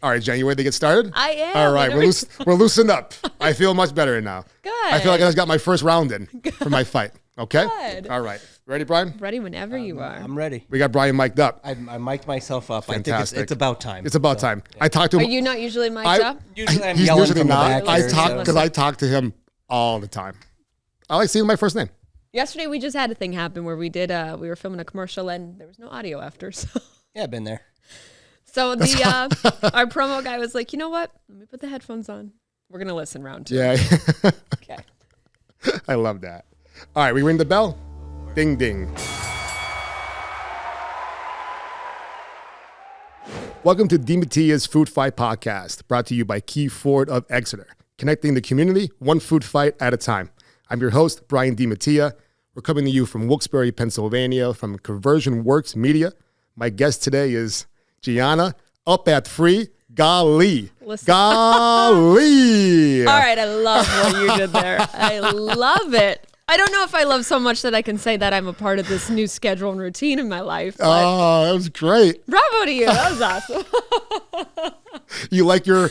All right, Jen, you ready to get started? I am. All right, we're loosened up. I feel much better now. Good. I feel like I just got my first round in for my fight. Okay? Good. All right. Ready, Brian? Ready whenever you are. I'm ready. We got Brian mic'd up. I mic'd myself up. Fantastic. I think it's about time. It's about time. I talked to Are him. you not usually mic'd up? Usually I'm He's yelling usually from the not. back I here, talk so- because I talk to him all the time. I like seeing my first name. Yesterday we just had a thing happen where we were filming a commercial and there was no audio after. So, Yeah, I've been there. so our promo guy was like, you know what? Let me put the headphones on. We're going to listen round two. Yeah. Okay. I love that. All right, we ring the bell. Ding, ding. Welcome to DiMattia's Food Fight Podcast, brought to you by Ford of Exeter, connecting the community one food fight at a time. I'm your host, Brian DiMattia. We're coming to you from Wilkes-Barre, Pennsylvania, from Conversion Works Media. My guest today is Gianna, up at 3, Galli. Listen. Galli. All right. I love what you did there. I love it. I don't know if I love so much that I can say that I'm a part of this new schedule and routine in my life. But Oh, that was great. bravo to you. That was awesome. You like your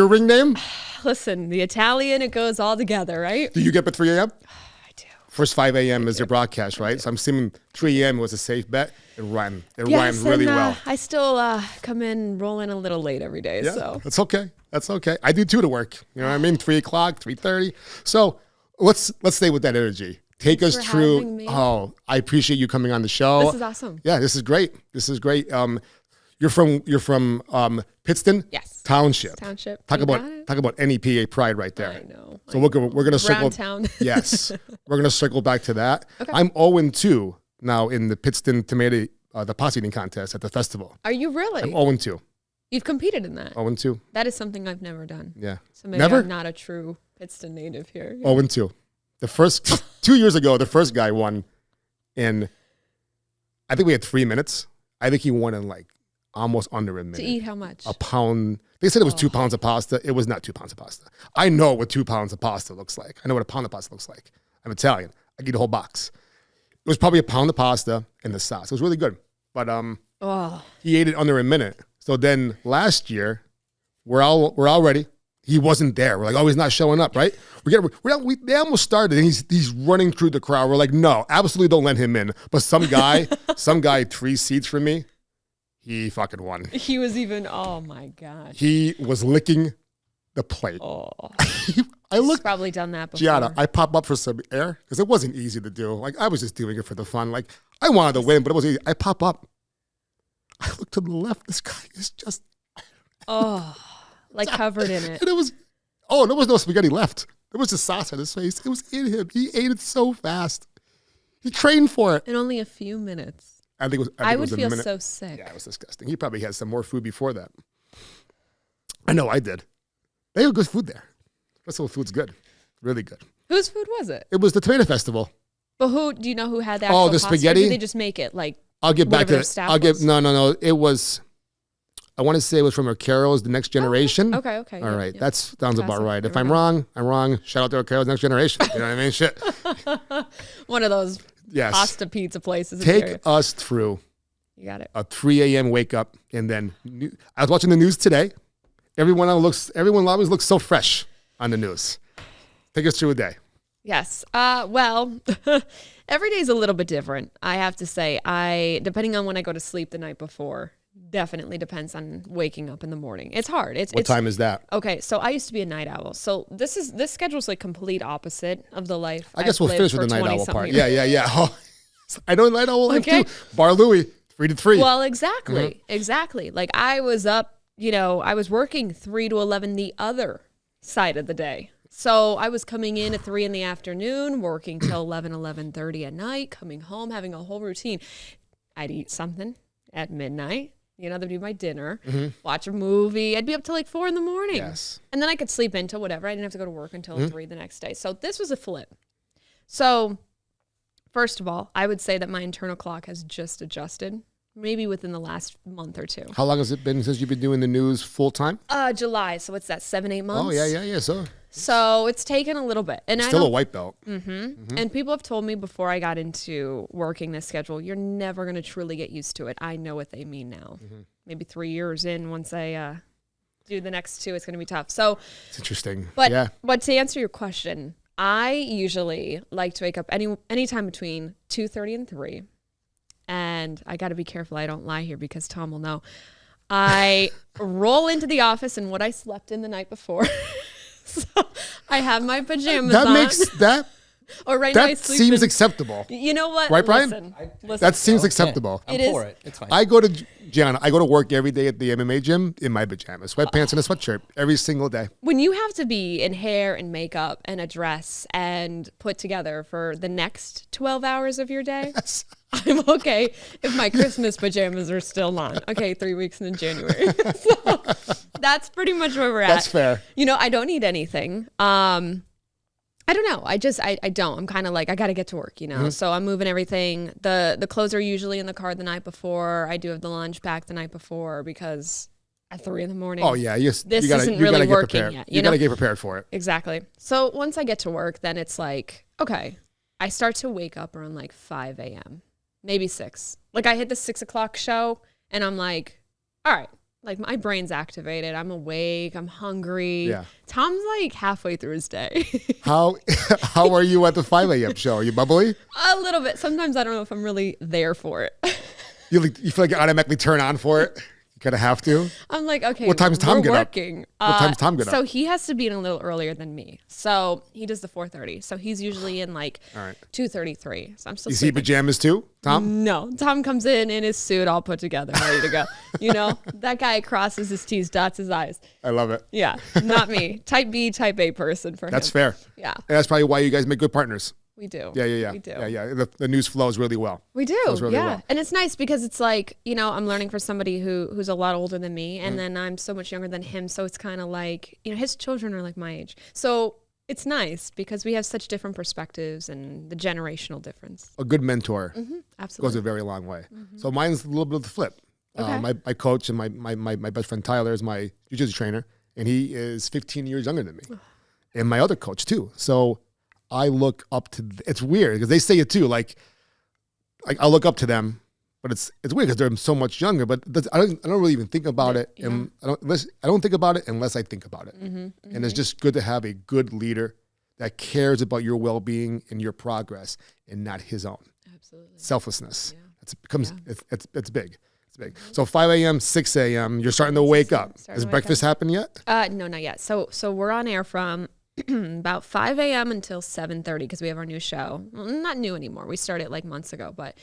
ring name? Listen, the Italian, it goes all together, right? Do you get up at 3 a.m.? I do. First 5 a.m. is your broadcast, right? So I'm assuming 3 a.m. was a safe bet. It rhymed. It rhymed really well. I still come in rolling a little late every day. Yeah, So that's okay. That's okay. I do too to work. You know what I mean? 3 o'clock, 3:30. So let's stay with that energy. Take Thanks us for through. having me. Oh, I appreciate you coming on the show. This is awesome. Yeah, this is great. This is great. You're from Pittston Township. Township. Talk You about got it. NEPA pride right there. I know. So we're gonna circle. Town. Yes, we're gonna circle back to that. Okay. I'm 0-2 now in the Pittston tomato the pasta eating contest at the festival. Are you really? I'm 0-2. You've competed in that. 0-2. That is something I've never done. Yeah. So maybe Never? I'm not a true Pittston native here. 0-2. The first 2 years ago, the first guy won in. I think we had 3 minutes. I think he won in like almost under a minute. To eat how much? A pound. They said it was 2 pounds of pasta. It was not 2 pounds of pasta. I know what 2 pounds of pasta looks like. I know what a pound of pasta looks like. I'm Italian. I eat a whole box. It was probably a pound of pasta and the sauce. It was really good. But Oh, he ate it under a minute. So then last year, we're all ready. He wasn't there. We're like, oh, he's not showing up, right? They almost started, and he's running through the crowd. We're like, no, absolutely don't let him in. But some guy 3 seats from me, he fucking won. he was even. Oh my gosh. He was licking the plate. Oh, I he's looked, probably done that before. Gianna, I pop up for some air because it wasn't easy to do. Like I was just doing it for the fun. Like I wanted to win, but it wasn't easy. I pop up. I look to the left. This guy is just. Oh, like covered in it. And there was no spaghetti left. There was just sauce on his face. It was in him. He ate it so fast. He trained for it. In only a few minutes. I think it I would was a feel minute. so sick. Yeah, it was disgusting. He probably had some more food before that. I know I did. They have good food there. Festival food's good. Really good. Whose food was it? It was the tomato festival. But do you know who had that? Oh, the spaghetti? Or did they just make it like? I'll get back to Whatever their it. staff I'll get was. no. It was. I want to say it was from Carol's The Next Generation. Okay. All yeah, right, yeah. that sounds about Classic. right. If There I'm we go. wrong, I'm wrong. Shout out to Carol's Next Generation. You know what I mean? Shit. One of those Yes. pasta pizza places. in the area. Take us through You got it. a 3 a.m. wake up, and then I was watching the news today. Everyone always looks so fresh on the news. Take us through a day. Yes. Well, every day's a little bit different. I have to say, depending on when I go to sleep the night before, definitely depends on waking up in the morning. It's hard. What time is that? Okay, so I used to be a night owl. So this schedule's like complete opposite of the life. I guess I've we'll lived finish with for the night owl 20-something part. years. Yeah. Oh, I know night owl life Okay. too. Bar Louie, 3 to 3. Well, exactly. Like I was up, I was working 3 to 11 the other side of the day. So I was coming in at 3 in the afternoon, working till 11:30 at night, coming home, having a whole routine. I'd eat something at midnight. That'd be my dinner, watch a movie. I'd be up till like 4 in the morning. Yes. And then I could sleep into whatever. I didn't have to go to work until 3 the next day. So this was a flip. So first of all, I would say that my internal clock has just adjusted, maybe within the last month or two. How long has it been since you've been doing the news full time? July. So what's that, 7-8 months? Oh, yeah. So it's taken a little bit. And Still a white belt. And people have told me before I got into working this schedule, you're never going to truly get used to it. I know what they mean now. Maybe 3 years in, once I do the next 2, it's going to be tough. So It's interesting. But to answer your question, I usually like to wake up anytime between 2:30 and 3. And I got to be careful I don't lie here because Tom will know. I roll into the office in what I slept in the night before. So I have my pajamas on. Or right now I that sleep seems in. acceptable. You know what? Right, Brian? Listen. That seems acceptable. I'm It for is- it. It's fine. I go to Gianna. I go to work every day at the MMA gym in my pajamas, sweatpants and a sweatshirt every single day. When you have to be in hair and makeup and a dress and put together for the next 12 hours of your day, Yes. I'm okay if my Christmas pajamas are still on. Okay, 3 weeks in January. So that's pretty much where we're at. That's fair. You know, I don't need anything. I don't know. I don't. I'm kind of like, I got to get to work, you know? Mm-hmm. So I'm moving everything. The clothes are usually in the car the night before. I do have the lunch packed the night before because at 3 a.m. Oh yeah, This you gotta, isn't you really gotta get working prepared. yet, You you know? gotta get prepared for it. Exactly. So once I get to work, then it's like, okay, I start to wake up around like 5 a.m., maybe 6. Like I hit the 6 o'clock show and I'm like, all right, like my brain's activated. I'm awake. I'm hungry. Yeah. Tom's like halfway through his day. How are you at the 5 a.m. show? Are you bubbly? A little bit. Sometimes I don't know if I'm really there for it. You feel like you automatically turn on for it? You kind of have to? I'm like, okay, What time's Tom we're get up? working. What time's Tom get up? So he has to be in a little earlier than me. So he does the 4:30. So he's usually in like All right. 2:33. So I'm still You see sleeping. pajamas too, Tom? No, Tom comes in his suit all put together, ready to go. You know, that guy crosses his T's, dots his I's. I love it. Yeah, not me. Type B, type A person for That's him. fair. Yeah, And that's probably why you guys make good partners. we do. Yeah. We do. Yeah. The news flows really well. We do, Flows really yeah. well. And it's nice because it's like, you know, I'm learning from somebody who's a lot older than me, Mm-hmm. and then I'm so much younger than him. So it's kind of like, you know, his children are like my age. So it's nice because we have such different perspectives and the generational difference. A good mentor goes Absolutely. a very long way. So mine's a little bit of the flip. Okay. My coach and my best friend Tyler is my jiu-jitsu trainer, and he is 15 years younger than me. And my other coach too. So I look up to, it's weird because they say it too. Like I look up to them, but it's weird because they're so much younger, but I don't really even think about it. And I don't think about it unless I think about it. And it's just good to have a good leader that cares about your well-being and your progress and not his own. Absolutely. Selflessness. It's big. It's big. So 5 a.m., 6 a.m., you're starting to wake up. Has breakfast happened yet? No, not yet. So we're on air from about 5 a.m. until 7:30 because we have our new show. Well, not new anymore. We started like months ago, but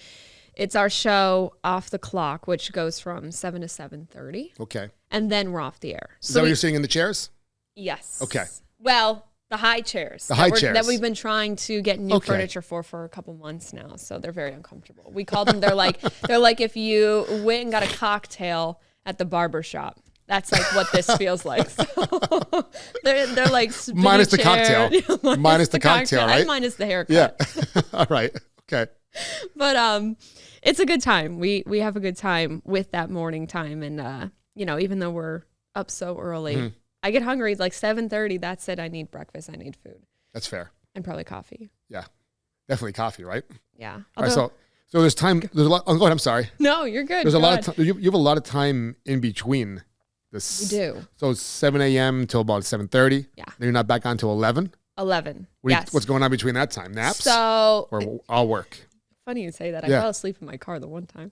it's our show Off the Clock, which goes from 7 to 7:30, Okay. and then we're off the air. Is that why you're sitting in the chairs? Yes. Okay. Well, the high chairs. The high that chairs. that we've been trying to get new Okay. furniture for a couple months now, so they're very uncomfortable. We call them. They're like if you went and got a cocktail at the barber shop. That's like what this feels like. So they're like spinny Minus the chair. cocktail. Minus the cocktail, right? And minus the haircut. Yeah. All right. Okay. But it's a good time. We have a good time with that morning time, and you know, even though we're up so early, I get hungry like 7:30. That's it. I need breakfast. I need food, That's fair. and probably coffee. Yeah. Definitely coffee, right? Yeah. All right. So there's time. There's a lot. Oh, go ahead. I'm sorry. no, you're good. There's a Go lot ahead. of time. You have a lot of time in between this. We do. So it's 7 a.m. till about 7:30. Yeah. Then you're not back on till 11. 11. What do you- Yes. what's going on between that time? Naps So or all work? funny you say that. Yeah. I fell asleep in my car the one time.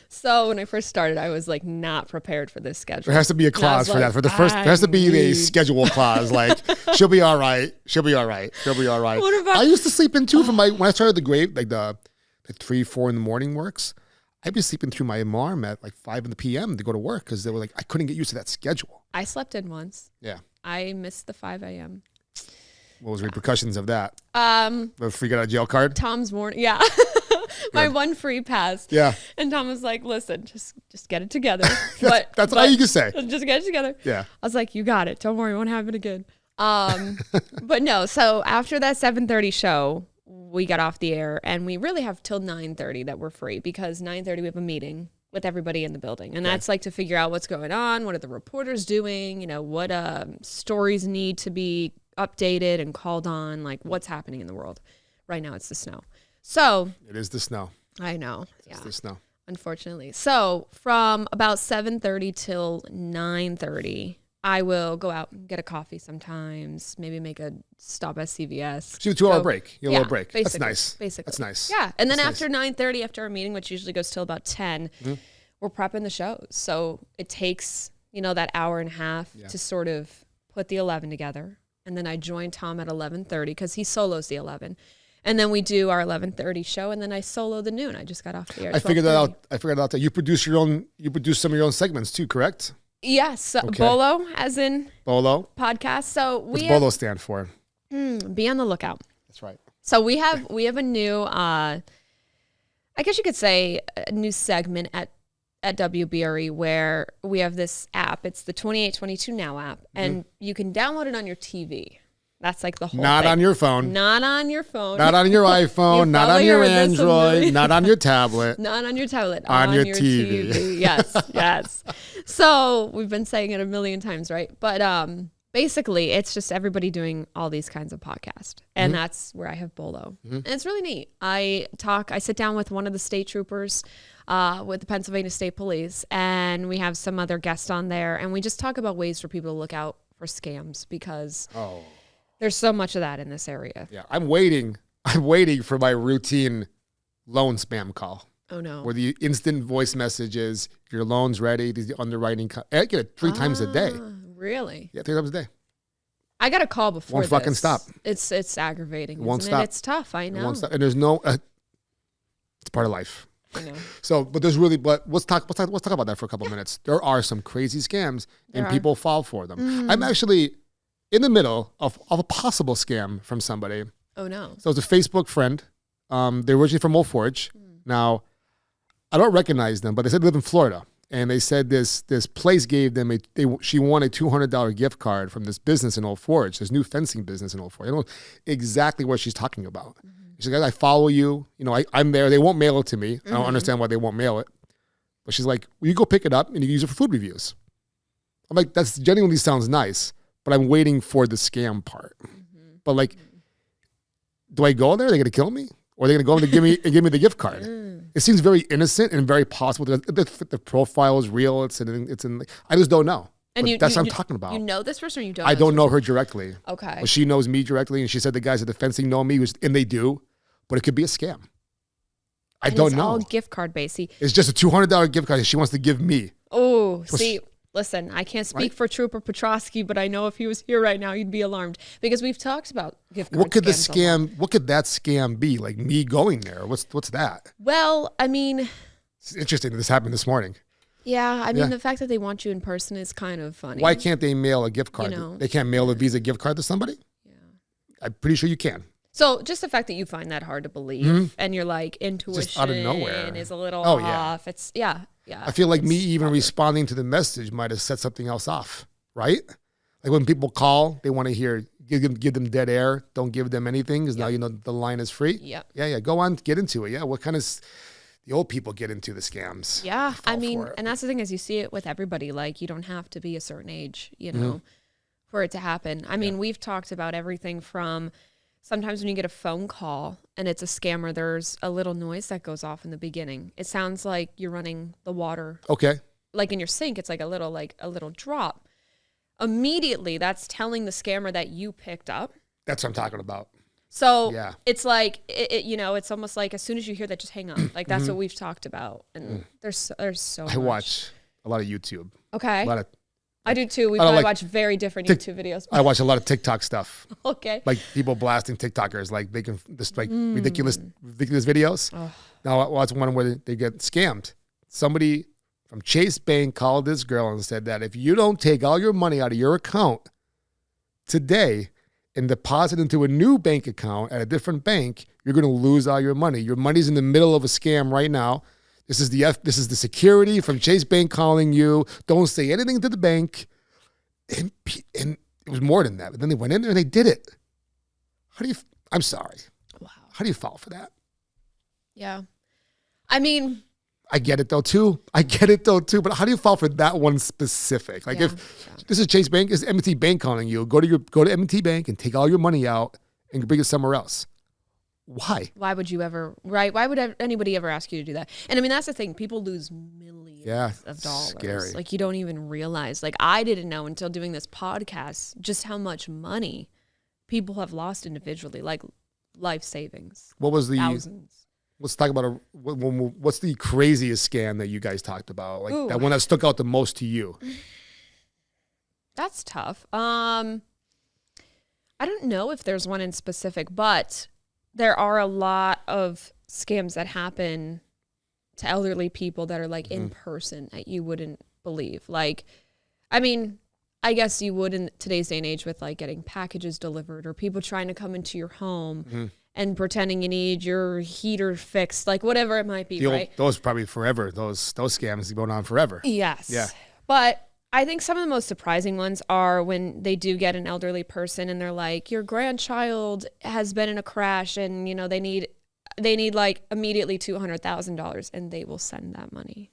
So when I first started, I was like not prepared for this schedule. There has to be a clause for that. For the first, there has to be a schedule clause. Like she'll be all right. She'll be all right. She'll be all right. What about- I used to sleep in too. When I started the grade, like the 3, 4 in the morning works. I'd be sleeping through my alarm at like 5 in the p.m. to go to work because they were like I couldn't get used to that schedule. I slept in once. Yeah. I missed the 5 a.m. What was repercussions of that? Um, The free get out of jail card. Tom's morning. Yeah. My Good. one free pass. Yeah. And Tom was like, listen, just get it together. But That's all you can say. Just get it together. Yeah. I was like, you got it. Don't worry, it won't happen again. But no, so after that 7:30 show, we got off the air and we really have till 9:30 that we're free because 9:30 we have a meeting with everybody in the building. And that's like to figure out what's going on, what are the reporters doing, you know, what stories need to be updated and called on, like what's happening in the world. Right now it's the snow. So It is the snow. I know. It's Yeah. the snow. Unfortunately. So from about 7:30 till 9:30, I will go out and get a coffee sometimes, maybe make a stop at CVS. So 2 hour break. You have a little break. That's Basically, nice. Basically. That's nice. Yeah. And then That's after 9:30, after our meeting, which usually goes till about 10, we're prepping the shows. So it takes, that hour and a half to sort of put the 11 together. And then I join Tom at 11:30 because he solos the 11. And then we do our 11:30 show, and then I solo the noon. I just got off the air. I figured that out. You produce some of your own segments too, correct? Yes. Okay. Bolo, as in Bolo podcast. So What's Bolo stand for? Be on the lookout. That's right. So we have a new, I guess you could say, a new segment at WBRE where we have this app. It's the 2822 Now app, and you can download it on your TV. That's like the whole Not thing. on your phone. Not on your phone. Not on your iPhone. Not on your Android. Not on your tablet. Not on your tablet. On your TV. Yes, yes. So we've been saying it a million times, right? But basically, it's just everybody doing all these kinds of podcasts. And that's where I have Bolo. And it's really neat. I sit down with one of the state troopers with the Pennsylvania State Police, and we have some other guests on there. And we just talk about ways for people to look out for scams because there's so much of that in this area. Yeah, I'm waiting for my routine loan spam call. Oh, no. Where the instant voice message is, your loan's ready, the underwriting. I get it 3 times a day. Really? Yeah, 3 times a day. I got a call before Won't fucking stop. It's aggravating, Won't isn't stop. it? It's tough, I know. It won't stop. And there's no, it's part of life. I know. So, but let's talk about that for a couple of minutes. There are some crazy scams and people fall for them. I'm actually in the middle of a possible scam from somebody. Oh, no. So it's a Facebook friend. They're originally from Old Forge. Now, I don't recognize them, but they said they live in Florida. And they said this place gave them she won a $200 gift card from this business in Old Forge, this new fencing business in Old Forge. I don't know exactly what she's talking about. She's like, I follow you. I'm there. They won't mail it to me. I don't understand why they won't mail it. But she's like, well, you go pick it up and you can use it for food reviews. I'm like, that's genuinely sounds nice, but I'm waiting for the scam part. But like, do I go there? Are they going to kill me? Or are they going to go and give me the gift card? It seems very innocent and very possible. The profile is real. It's in. I just don't know. And that's what I'm talking about. You know this person or you don't? I don't know her directly. Okay. Well, she knows me directly, and she said the guys at the fencing know me, and they do, but it could be a scam. I don't know. It's all gift card based. It's just a $200 gift card that she wants to give me. Oh, see. Listen, I can't speak for Trooper Petrosky, but I know if he was here right now, he'd be alarmed because we've talked about gift card. What could that scam be? Like me going there? What's that? Well, I mean, it's interesting that this happened this morning. Yeah, I mean, the fact that they want you in person is kind of funny. Why can't they mail a gift card? They can't mail a Visa gift card to somebody? Yeah. I'm pretty sure you can. So just the fact that you find that hard to believe and you're like intuition just out of nowhere is a little off. It's yeah. I feel like me even responding to the message might have set something else off, right? Like when people call, they want to hear, give them dead air. Don't give them anything because now the line is free. Yeah. Go on, get into it. Yeah. What kind of the old people get into the scams? Yeah. I mean, and that's the thing is you see it with everybody. Like you don't have to be a certain age, for it to happen. I mean, we've talked about everything from sometimes when you get a phone call and it's a scammer, there's a little noise that goes off in the beginning. It sounds like you're running the water. Okay. Like in your sink, it's like a little drop. Immediately, that's telling the scammer that you picked up. That's what I'm talking about. So it's like, it's almost like as soon as you hear that, just hang up. Like that's what we've talked about. And there's so much. I watch a lot of YouTube. Okay. I do too. We probably watch very different YouTube videos. I watch a lot of TikTok stuff. Okay. Like people blasting TikTokers, like making this ridiculous videos. Oh. Now I watched one where they get scammed. Somebody from Chase Bank called this girl and said that if you don't take all your money out of your account today and deposit into a new bank account at a different bank, you're going to lose all your money. Your money's in the middle of a scam right now. This is the security from Chase Bank calling you. Don't say anything to the bank. And it was more than that. But then they went in there and they did it. I'm sorry. Wow. How do you fall for that? Yeah. I mean, I get it though too. But how do you fall for that one specific? Like if this is Chase Bank, it's M&T Bank calling you. Go to M&T Bank and take all your money out and bring it somewhere else. Why? Why would you ever, right? Why would anybody ever ask you to do that? And I mean, that's the thing. People lose millions of dollars. Scary. Like, you don't even realize. Like, I didn't know until doing this podcast just how much money people have lost individually, like life savings. What was the thousands? Let's talk about what's the craziest scam that you guys talked about? Like that one that stuck out the most to you. That's tough. I don't know if there's one in specific, but there are a lot of scams that happen to elderly people that are like in person that you wouldn't believe. Like, I mean, I guess you would in today's day and age with like getting packages delivered or people trying to come into your home and pretending you need your heater fixed, like whatever it might be, right? Those probably forever. Those scams going on forever. Yes. Yeah. But I think some of the most surprising ones are when they do get an elderly person and they're like, your grandchild has been in a crash and, you know, they need like immediately $200,000 and they will send that money.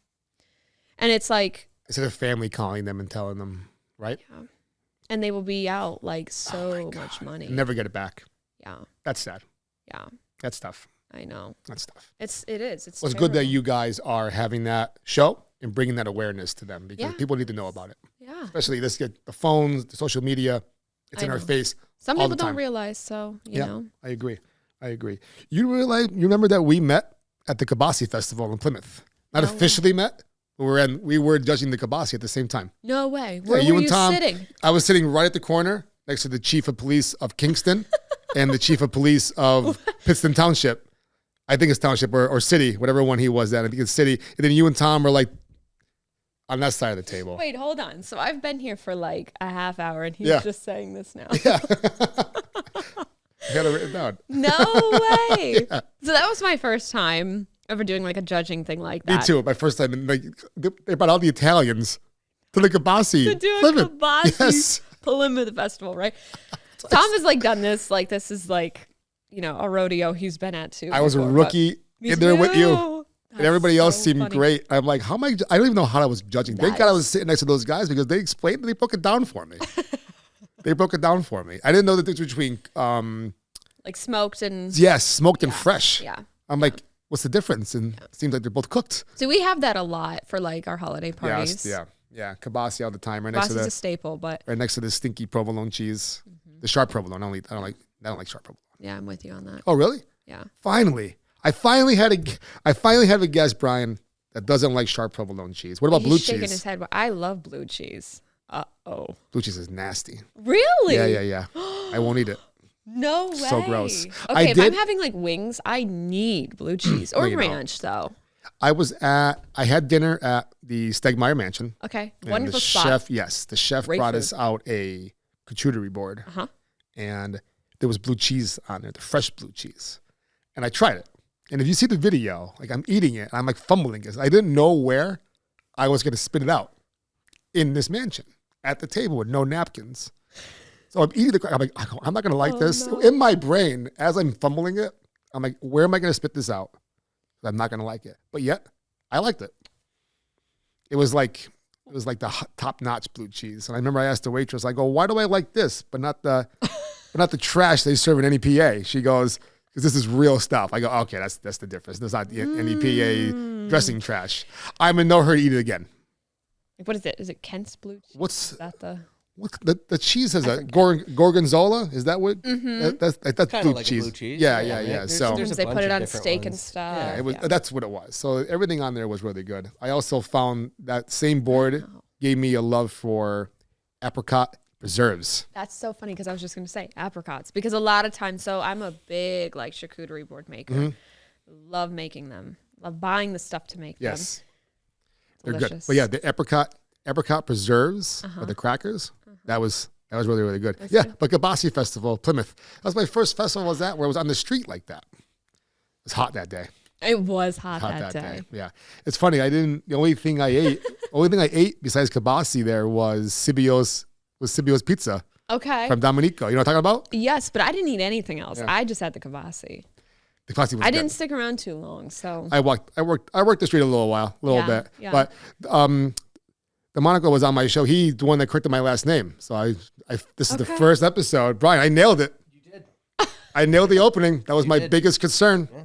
And it's like, is it a family calling them and telling them, right? Yeah. And they will be out like so much money. Never get it back. Yeah. That's sad. Yeah. That's tough. I know. That's tough. It is. It's well, it's good that you guys are having that show and bringing that awareness to them because people need to know about it. Yeah. Especially let's get the phones, the social media. It's in our face. Some all people the time. don't realize, so you know. I agree. You remember that we met at the Kielbasa Festival in Plymouth? Not officially met, but we were judging the Kielbasa at the same time. No way. Where you were and you Tom, sitting? I was sitting right at the corner next to the chief of police of Kingston and the chief of police of Pittston Township. I think it's township or city, whatever one he was at. I think it's city. And then you and Tom were like on that side of the table. Wait, hold on. So I've been here for like a half hour and he's just saying this now. Yeah. I had it written down. No way. Yeah. So that was my first time ever doing like a judging thing like that. Me too. My first time. And, like, they brought all the Italians to the Kielbasa. To do a Kielbasa Plymouth festival, right? Tom has like done this. Like this is like, you know, a rodeo he's been at too. I was a rookie in there with you. And everybody else seemed funny. great. I'm like, how am I? I don't even know how I was judging. Thank God I was sitting next to those guys because they explained and they broke it down for me. I didn't know the difference between like smoked and smoked and fresh. Yeah. I'm like, what's the difference? And it seems like they're both cooked. So we have that a lot for like our holiday parties. Yeah. Kielbasa all the time. Right Kielbasa's a staple, but right next to the stinky provolone cheese, the sharp provolone. I don't like sharp provolone. Yeah, I'm with you on that. Oh, really? Yeah. Finally, I finally had a guest, Brian, that doesn't like sharp provolone cheese. What about blue cheese? He's shaking his head. I love blue cheese. Uh-oh. Blue cheese is nasty. Really? Yeah. I won't eat it. No way. So gross. Okay, if I'm having like wings, I need blue cheese or ranch though. I had dinner at the Stegmeyer Mansion. Okay. And Wonderful spot. The chef Great brought food. us out a charcuterie board. And there was blue cheese on there, the fresh blue cheese. And I tried it. And if you see the video, like I'm eating it, I'm like fumbling it. I didn't know where I was going to spit it out in this mansion at the table with no napkins. So I'm eating I'm like, I'm not going to like this. No. In my brain, as I'm fumbling it, I'm like, where am I going to spit this out? I'm not going to like it. But yet, I liked it. It was like the top-notch blue cheese. And I remember I asked the waitress, I go, why do I like this, but not the trash they serve in NEPA? She goes, because this is real stuff. I go, okay, that's the difference. That's not the NEPA dressing trash. I'm in no hurry to eat it again. What is it? Is it Kent's blue cheese? Is that the cheese has a gorgonzola? Is that what? That's blue, like cheese. Blue cheese. Yeah. So they put it on steak and stuff. Yeah, it was. That's what it was. So everything on there was really good. I also found that same board gave me a love for apricot preserves. That's so funny because I was just going to say apricots because a lot of times. So I'm a big like charcuterie board maker. Love making them. Love buying the stuff to make them. Yes, they're good. But yeah, the apricot preserves or the crackers. That was really, really good. That's good. But Kielbasa Festival, Plymouth. That was my first festival where I was on the street like that. It was hot that day. It was hot that day. Yeah. It's funny. The only thing I ate besides Kielbasa there was Sibio's pizza. Okay. From Domenico. You know what I'm talking about? Yes, but I didn't eat anything else. Yeah. I just had the Kielbasa. The Kielbasa was I didn't stick around too long, so I worked the street a little bit. Yeah. But the Monaco was on my show. He's the one that corrected my last name. So this is the first episode. Brian, I nailed it. You did. I nailed the opening. That was my did. biggest concern. Yeah.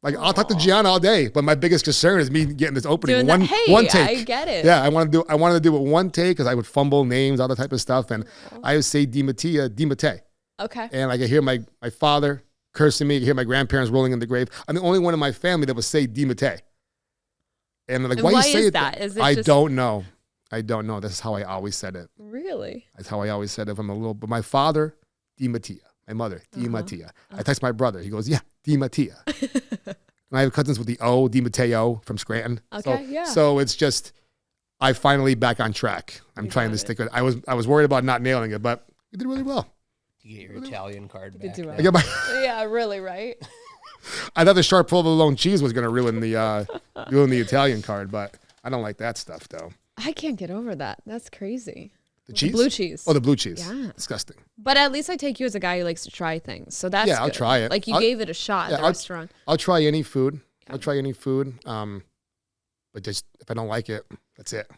Like, I'll talk to Gianna all day, but my biggest concern is me getting this opening Doing one that. Hey, one take. I get it. Yeah, I wanted to do it one take because I would fumble names, all that type of stuff, and I would say Di Mattia, Di Mattei. Okay. And like I hear my father cursing me, I hear my grandparents rolling in the grave. I'm the only one in my family that would say Di Mattei. And like, And why you why say is it? that? Is it I just- don't know. That's how I always said it. Really? That's how I always said it. But my father, Di Mattia. My mother, Di Mattia. I text my brother. He goes, yeah, Di Mattia. And I have cousins with the O, Di Matteo from Scranton. Okay, yeah. So it's just, I finally back on track. I'm trying to stick with it. I was worried about not nailing it, but you did really well. You get your Italian card back. do well. I, got my, Yeah, really, right? I thought the sharp provolone cheese was going to ruin the Italian card, but I don't like that stuff, though. I can't get over that. That's crazy. The With cheese? The blue cheese. Oh, the blue cheese. Yeah. Disgusting. But at least I take you as a guy who likes to try things. So that's I'll good. try it. Like you gave it a shot at the restaurant. I'll try any food. I'll try any food. But just if I don't like it, that's it.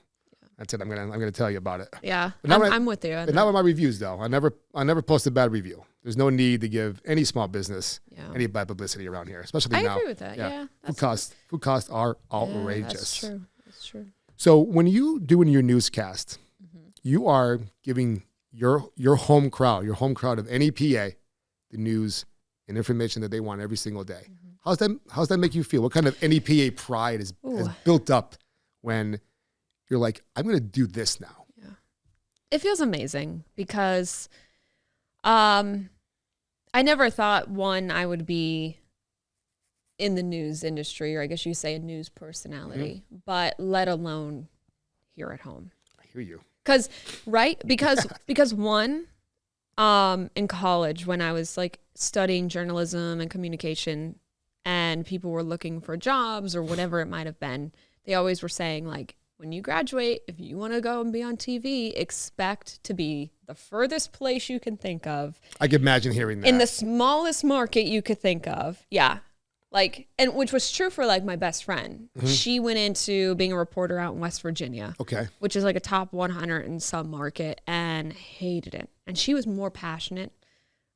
That's it. I'm gonna tell you about it. Yeah, But I'm with you. But not with my reviews though. I never post a bad review. There's no need to give any small business any bad publicity around here, especially I now. agree with that. Yeah, Food costs are outrageous. Yeah, that's true. That's true. So when you doing your newscast, you are giving your home crowd of NEPA, the news and information that they want every single day. How's that make you feel? What kind of NEPA pride is built up when you're like, I'm going to do this now? Yeah, it feels amazing because I never thought I would be in the news industry, or I guess you say a news personality, but let alone here at home. I hear you. Because one, in college when I was like studying journalism and communication and people were looking for jobs or whatever it might have been, they always were saying like, when you graduate, if you want to go and be on TV, expect to be the furthest place you can think of. I can imagine hearing that. In the smallest market you could think of. Yeah. Like, and which was true for like my best friend. She went into being a reporter out in West Virginia. Okay. Which is like a top 100 and some market, and hated it. And she was more passionate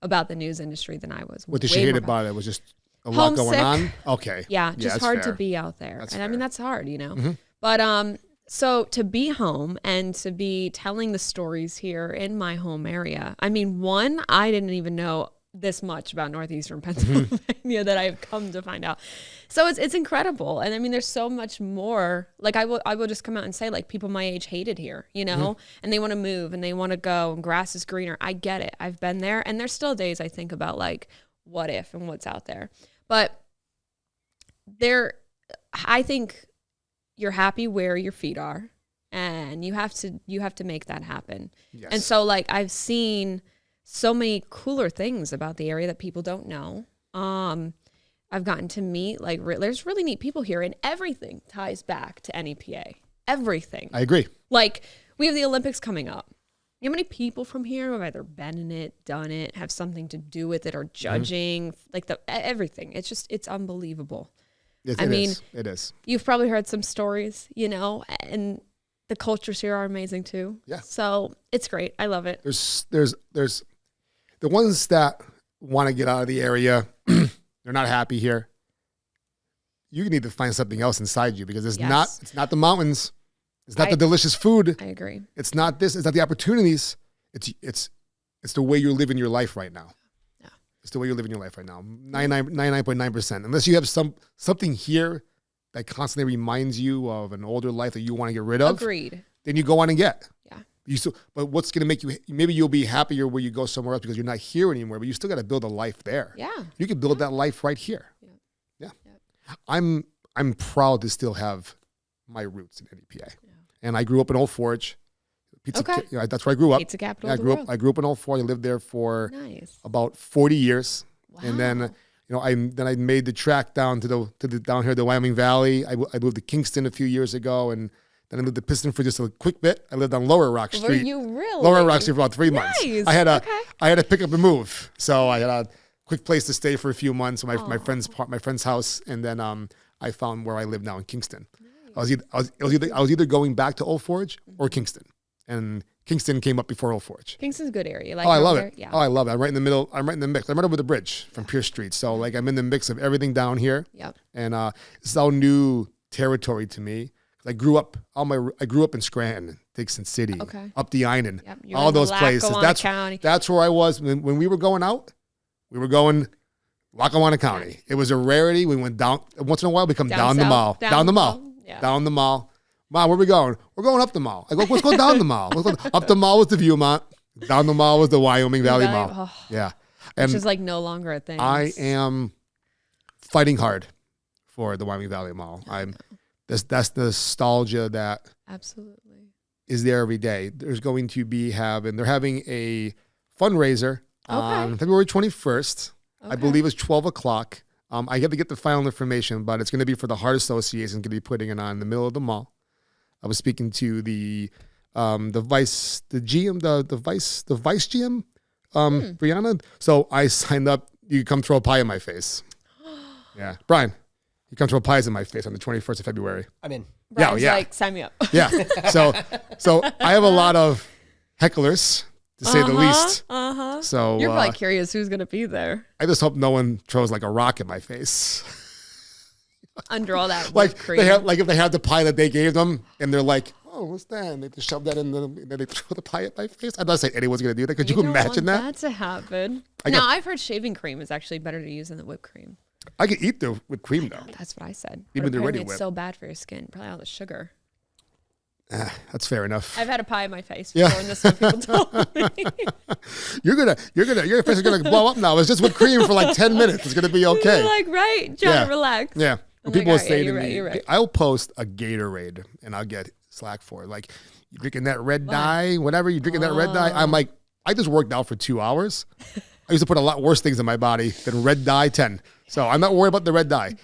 about the news industry than I was. What did she hate about it? Was just a lot going on? Okay. Yeah, just hard fair. to be out there. That's and fair. I mean, that's hard, you know. But so to be home and to be telling the stories here in my home area, I mean, one, I didn't even know this much about northeastern Pennsylvania that I've come to find out. So it's incredible. And I mean, there's so much more. Like I will just come out and say, like, people my age hate it here, you know, and they want to move and they want to go and grass is greener. I get it. I've been there. And there's still days I think about like, what if and what's out there. But I think you're happy where your feet are, and you have to make that happen. Yes. And so like I've seen so many cooler things about the area that people don't know. I've gotten to meet like there's really neat people here, and everything ties back to NEPA. Everything. I agree. Like we have the Olympics coming up. You know how many people from here have either been in it, done it, have something to do with it, or judging, like everything. It's unbelievable. It is. You've probably heard some stories, you know, and the cultures here are amazing too. Yeah. So it's great. I love it. There's the ones that want to get out of the area. They're not happy here. You need to find something else inside you, because it's not the mountains. It's not the delicious food. I agree. It's not this. It's not the opportunities. It's the way you're living your life right now. Yeah. It's the way you're living your life right now. 99.9%. Unless you have something here that constantly reminds you of an older life that you want to get rid of. Agreed. Then you go on and get. Yeah. But what's going to make you, maybe you'll be happier where you go somewhere else because you're not here anymore, but you still got to build a life there. Yeah. You can build that life right here. Yeah. I'm proud to still have my roots in NEPA. Yeah. And I grew up in Old Forge. That's where I grew up. Pizza capital I of the world. I grew up in Old Forge. I lived there for Nice. about 40 years. Wow. And then, I made the track down to down here, the Wyoming Valley. I moved to Kingston a few years ago, and then I lived at Piston for just a quick bit. I lived on Lower Rock Street. Were you really? Lower Rock Street for about 3 months. Nice. I had to pick up and move, so I had a quick place to stay for a few months. My friend's house, and then I found where I live now in Kingston. Nice. I was either going back to Old Forge or Kingston, and Kingston came up before Old Forge. Kingston's a good area. Oh, I love there? it. Yeah. Oh, I love it. I'm right in the middle. I'm right in the mix. I'm right over the bridge from Pierce Street. So like I'm in the mix of everything down here. Yep. And it's all new territory to me. I grew up in Scranton, Dixon City, up the Island, all those places. That's where I was when we were going out. We were going Lackawanna County. It was a rarity. We went down once in a while. We come down the mall, down the mall. Mom, where are we going? We're going up the mall. I go, let's go down the mall. Up the mall was the Viewmont. Down the mall was the Wyoming Valley Mall. Oh, yeah. Which is like no longer a thing. I am fighting hard for the Wyoming Valley Mall. That's the nostalgia that absolutely is there every day. There's going to be they're having a fundraiser on February 21st. I believe it's 12 o'clock. I have to get the final information, but it's going to be for the Heart Association. Going to be putting it on in the middle of the mall. I was speaking to the vice GM, Gianna. So I signed up. You come throw a pie in my face. Yeah, Brian, you come throw pies in my face on the 21st of February. I'm in. Brian's like, sign me up. Yeah. So I have a lot of hecklers, to say the least. So you're probably curious who's going to be there. I just hope no one throws like a rock in my face. Under all that like cream. if they have the pie that they gave them and they're like, oh, what's that? And they just shove that in then they throw the pie at my face. I'm not saying anyone's going to do that. Could you imagine that? That to happen. I've heard shaving cream is actually better to use than the whipped cream. I could eat the whipped cream though. That's what I said. Even the ready whip. It's so bad for your skin. Probably all the sugar. That's fair enough. I've had a pie in my face before, and this is what people told me. Your face is gonna blow up now. It's just whipped cream for like 10 minutes. It's gonna be okay. You're like, right, John, relax. Yeah. When I'm people like, say to right, me, you're right. I'll post a Gatorade and I'll get slack for it. Like, you drinking that red dye, whatever, you drinking that red dye. I'm like, I just worked out for 2 hours. I used to put a lot worse things in my body than red dye 10. So I'm not worried about the red dye.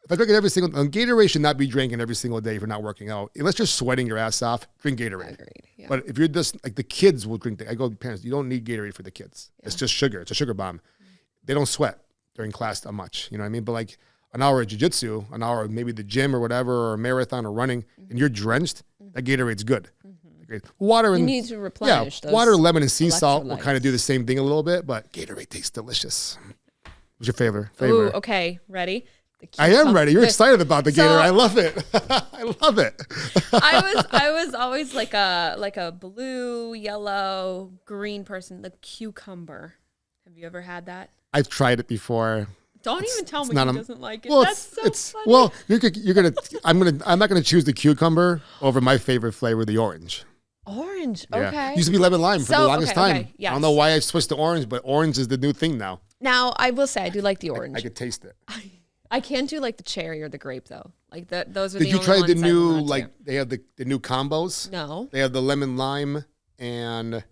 If I drink it every single, Gatorade should not be drinking every single day if you're not working out. Unless you're sweating your ass off, drink Gatorade. Yeah. But if you're just, like the kids will drink, I go to parents, you don't need Gatorade for the kids. Yeah. It's just sugar. It's a sugar bomb. They don't sweat during class that much. You know what I mean? But like an hour of jiu-jitsu, an hour of maybe the gym or whatever, or a marathon or running, and you're drenched, that Gatorade's good. Water and you need to replenish those water, lemon, and sea salt will kind of do the same thing a little bit, but Gatorade tastes delicious. What's your favorite? Ooh, okay, ready? I am ready. You're excited about the Gatorade. I love it. I love it. I was always like a blue, yellow, green person. The cucumber. Have you ever had that? I've tried it before. Don't even tell me he doesn't like it. Well, That's so funny. Well, I'm not gonna choose the cucumber over my favorite flavor, the orange. Orange, yeah. okay. Used to be lemon lime for the longest time. Okay, yes. I don't know why I switched to orange, but orange is the new thing now. Now, I will say I do like the orange. I could taste it. I can't do like the cherry or the grape though. Like those are the only ones. Did you try the new they have the new combos? No. They have the lemon lime and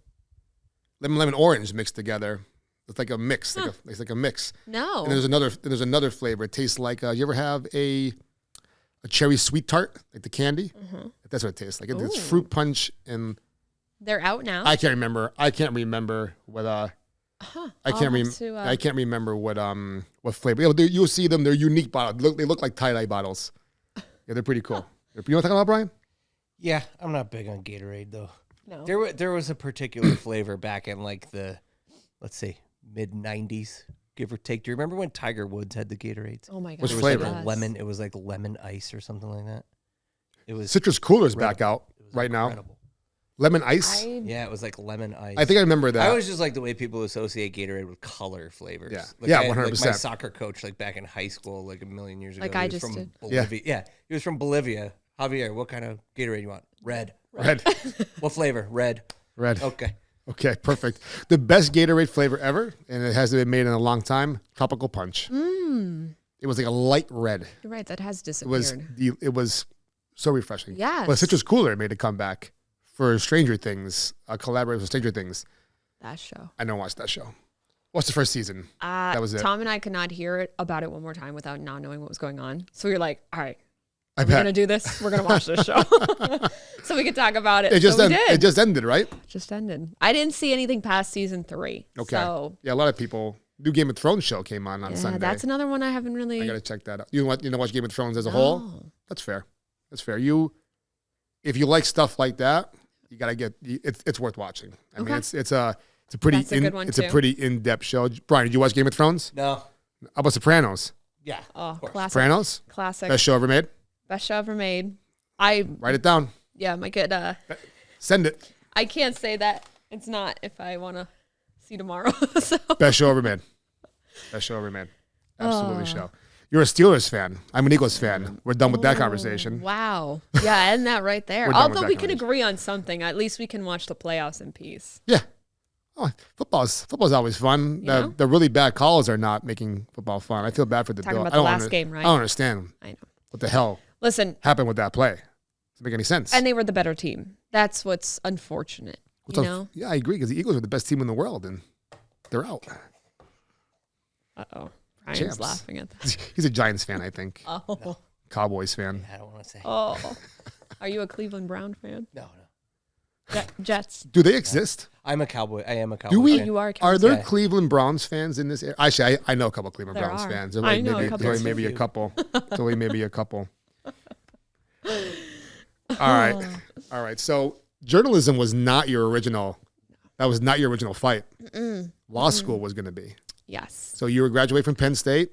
lemon orange mixed together. It's like a mix. It's like a mix. No. And there's another flavor. It tastes like you ever have a cherry sweet tart, like the candy? Mm-hmm. That's what it tastes like. It's fruit punch and they're out now. I can't remember what I can't remember what flavor. You'll see them. They're unique bottles. They look like tie-dye bottles. Yeah, they're pretty cool. You know what I'm talking about, Brian? Yeah, I'm not big on Gatorade though. No. There was a particular flavor back in like the, let's see, mid 90s, give or take. Do you remember when Tiger Woods had the Gatorades? Oh my god. Which flavor? Like lemon. It was like lemon ice or something like that. It was Citrus Cooler's back out right now. Lemon ice? Yeah, it was like lemon ice. I think I remember that. I always just like the way people associate Gatorade with color flavors. Yeah, like 100%. Like my soccer coach, like back in high school, like a million years ago. Like I just did. Bolivia. Yeah, he was from Bolivia. Javier, what kind of Gatorade you want? Red. What flavor? Red. Okay, perfect. The best Gatorade flavor ever, and it hasn't been made in a long time, Tropical Punch. It was like a light red. You're right, that has disappeared. It was so refreshing. Yes. But Citrus Cooler made a comeback for Stranger Things, a collaboration with Stranger Things. That show. I don't watch that show. What's the first season? That was it. Tom and I could not hear about it one more time without not knowing what was going on. So we were like, all right, we're going to do this. We're going to watch this show. So we could talk about it. It just ended, right? Just ended. I didn't see anything past season 3. Okay. So. Yeah, a lot of people. New Game of Thrones show came on Sunday. That's another one I haven't really. I got to check that out. You know watch Game of Thrones as a whole? That's fair. If you like stuff like that, you gotta get it's worth watching. I mean, Okay. it's a pretty That's a good one, too. a pretty in-depth show. Brian, did you watch Game of Thrones? No. How about Sopranos? Yeah. Oh, classic. Sopranos, Classic. best show ever made. Best show ever made. Write it down. Yeah, might get Send it. I can't say that it's not if I want to see tomorrow. So Best show ever made. Best show ever made. Absolutely show. You're a Steelers fan. I'm an Eagles fan. We're done with that conversation. wow. Yeah, end that right there. We're done with Although that we can conversation. agree on something, at least we can watch the playoffs in peace. Yeah. Oh, football's always fun. You know? The really bad calls are not making football fun. I feel bad for the Talking Bills. about the last game, right? I don't understand I know. what the hell Listen, happened with that play. Doesn't make any sense. and they were the better team. That's what's unfortunate. You know? Yeah, I agree because the Eagles are the best team in the world and they're out. Uh-oh. Ryan's Champs. laughing at that. He's a Giants fan, I think. Oh. Cowboys fan. I don't want to say. Oh. Are you a Cleveland Brown fan? No. Jets. Do they exist? I'm a Cowboy. I am a Cowboy. Do we? fan. You are a Are Cowboys there fan. Cleveland Browns fans in this area? Actually, I know a couple of Cleveland There Browns are. fans. I know a couple. There's maybe a couple. There's only maybe a couple. All right. So journalism was not your original. That was not your original fight. Law school was going to be. Yes. So you were graduating from Penn State.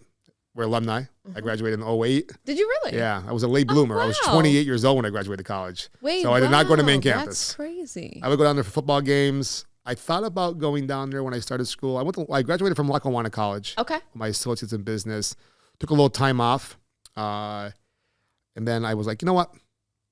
We're alumni. I graduated in 2008. Did you really? Yeah, I was a late bloomer. I was wow. 28 years old when I graduated college. Wait, so I did not go to main wow, campus. That's crazy. I would go down there for football games. I thought about going down there when I started school. I graduated from Lackawanna College. Okay. With my associates in business. Took a little time off. And then I was like, you know what? Let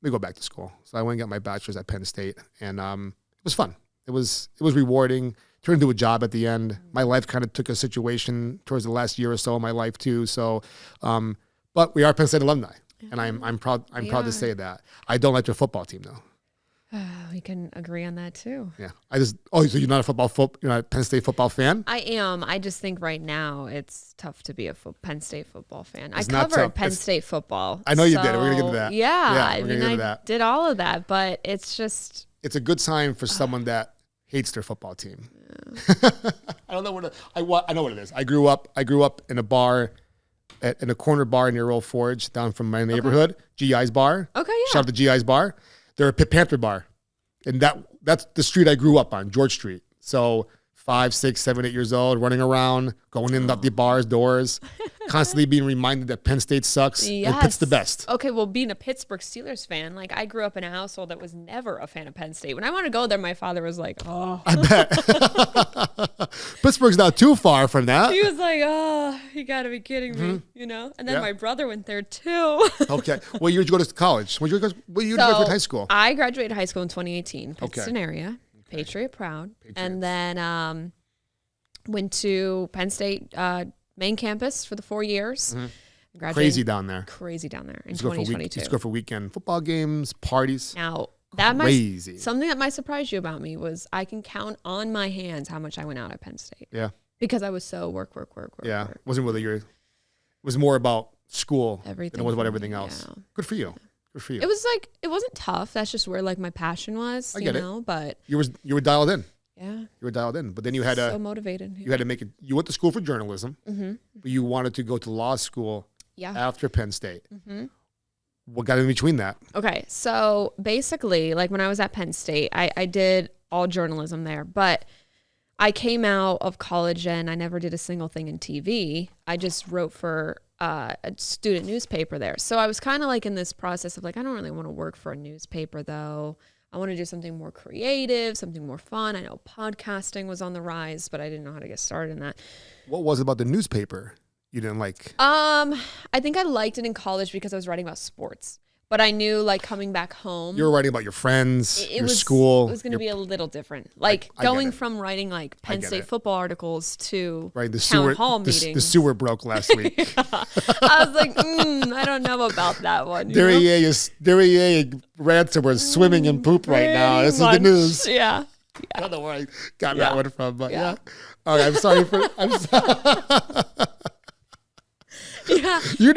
me go back to school. So I went and got my bachelor's at Penn State. And it was fun. It was rewarding. Turned into a job at the end. My life kind of took a situation towards the last year or so of my life too. So, but we are Penn State alumni, and I'm proud. I'm proud to say that. I don't like their football team though. We can agree on that too. Yeah, so you're not you're not a Penn State football fan? I am. I just think right now it's tough to be a Penn State football fan. It's I not covered tough. Penn State football. I know you did. We're gonna get to that. Yeah, we're gonna get to that. did all of that, but it's just. It's a good sign for someone that hates their football team. I don't know what I know what it is. I grew up in a bar, in a corner bar near Old Forge, down from my neighborhood. GI's bar. Okay, yeah. Shout out to GI's bar. They're a Pit Panther bar, and that's the street I grew up on, George Street. So 5, 6, 7, 8 years old, running around, going in and out the bars, doors, constantly being reminded that Penn State sucks and Pitt's the best. Okay, well, being a Pittsburgh Steelers fan, like I grew up in a household that was never a fan of Penn State. When I wanted to go there, my father was like, "Oh." I bet. Pittsburgh's not too far from that. He was like, "Oh, you got to be kidding me," you know? And then my brother went there too. Okay. What year did you go to college? What year did you graduate high school? I graduated high school in 2018, Princeton area, Patriot proud. And then went to Penn State main campus for the 4 years. Crazy down there. Crazy down there in Used to go for 2022. used to go for weekend football games, parties. Now, that Crazy. something that might surprise you about me was I can count on my hands how much I went out at Penn State. Yeah. Because I was so work. Yeah. work. Wasn't really it was more about school Everything than it was about for everything me, else. yeah. Good for you. Good for you. It was like, it wasn't tough. That's just where like my passion was, I you get it. know, but you were dialed in. yeah, You were dialed in. But then you had so motivated. you had to make it. You went to school for journalism, but you wanted to go to law school Yeah. after Penn State. What got in between that? Okay, so basically, like when I was at Penn State, I did all journalism there, but I came out of college and I never did a single thing in TV. I just wrote for a student newspaper there. So I was kind of like in this process of like, I don't really want to work for a newspaper though. I want to do something more creative, something more fun. I know podcasting was on the rise, but I didn't know how to get started in that. What was it about the newspaper you didn't like? I think I liked it in college because I was writing about sports. But I knew, like, coming back home. You were writing about your friends, your was, school. It was going to be a little different. Like, I get going it. from writing, like, Penn get State it. football articles to Right, the town sewer, hall the meetings. sewer broke last week. I was like, I don't know about that one. you know? Derriere ransomware is swimming in poop right now. This is the Much. news. Yeah. I don't know where I got that one from, but Yeah. All right, I'm sorry. Yeah. You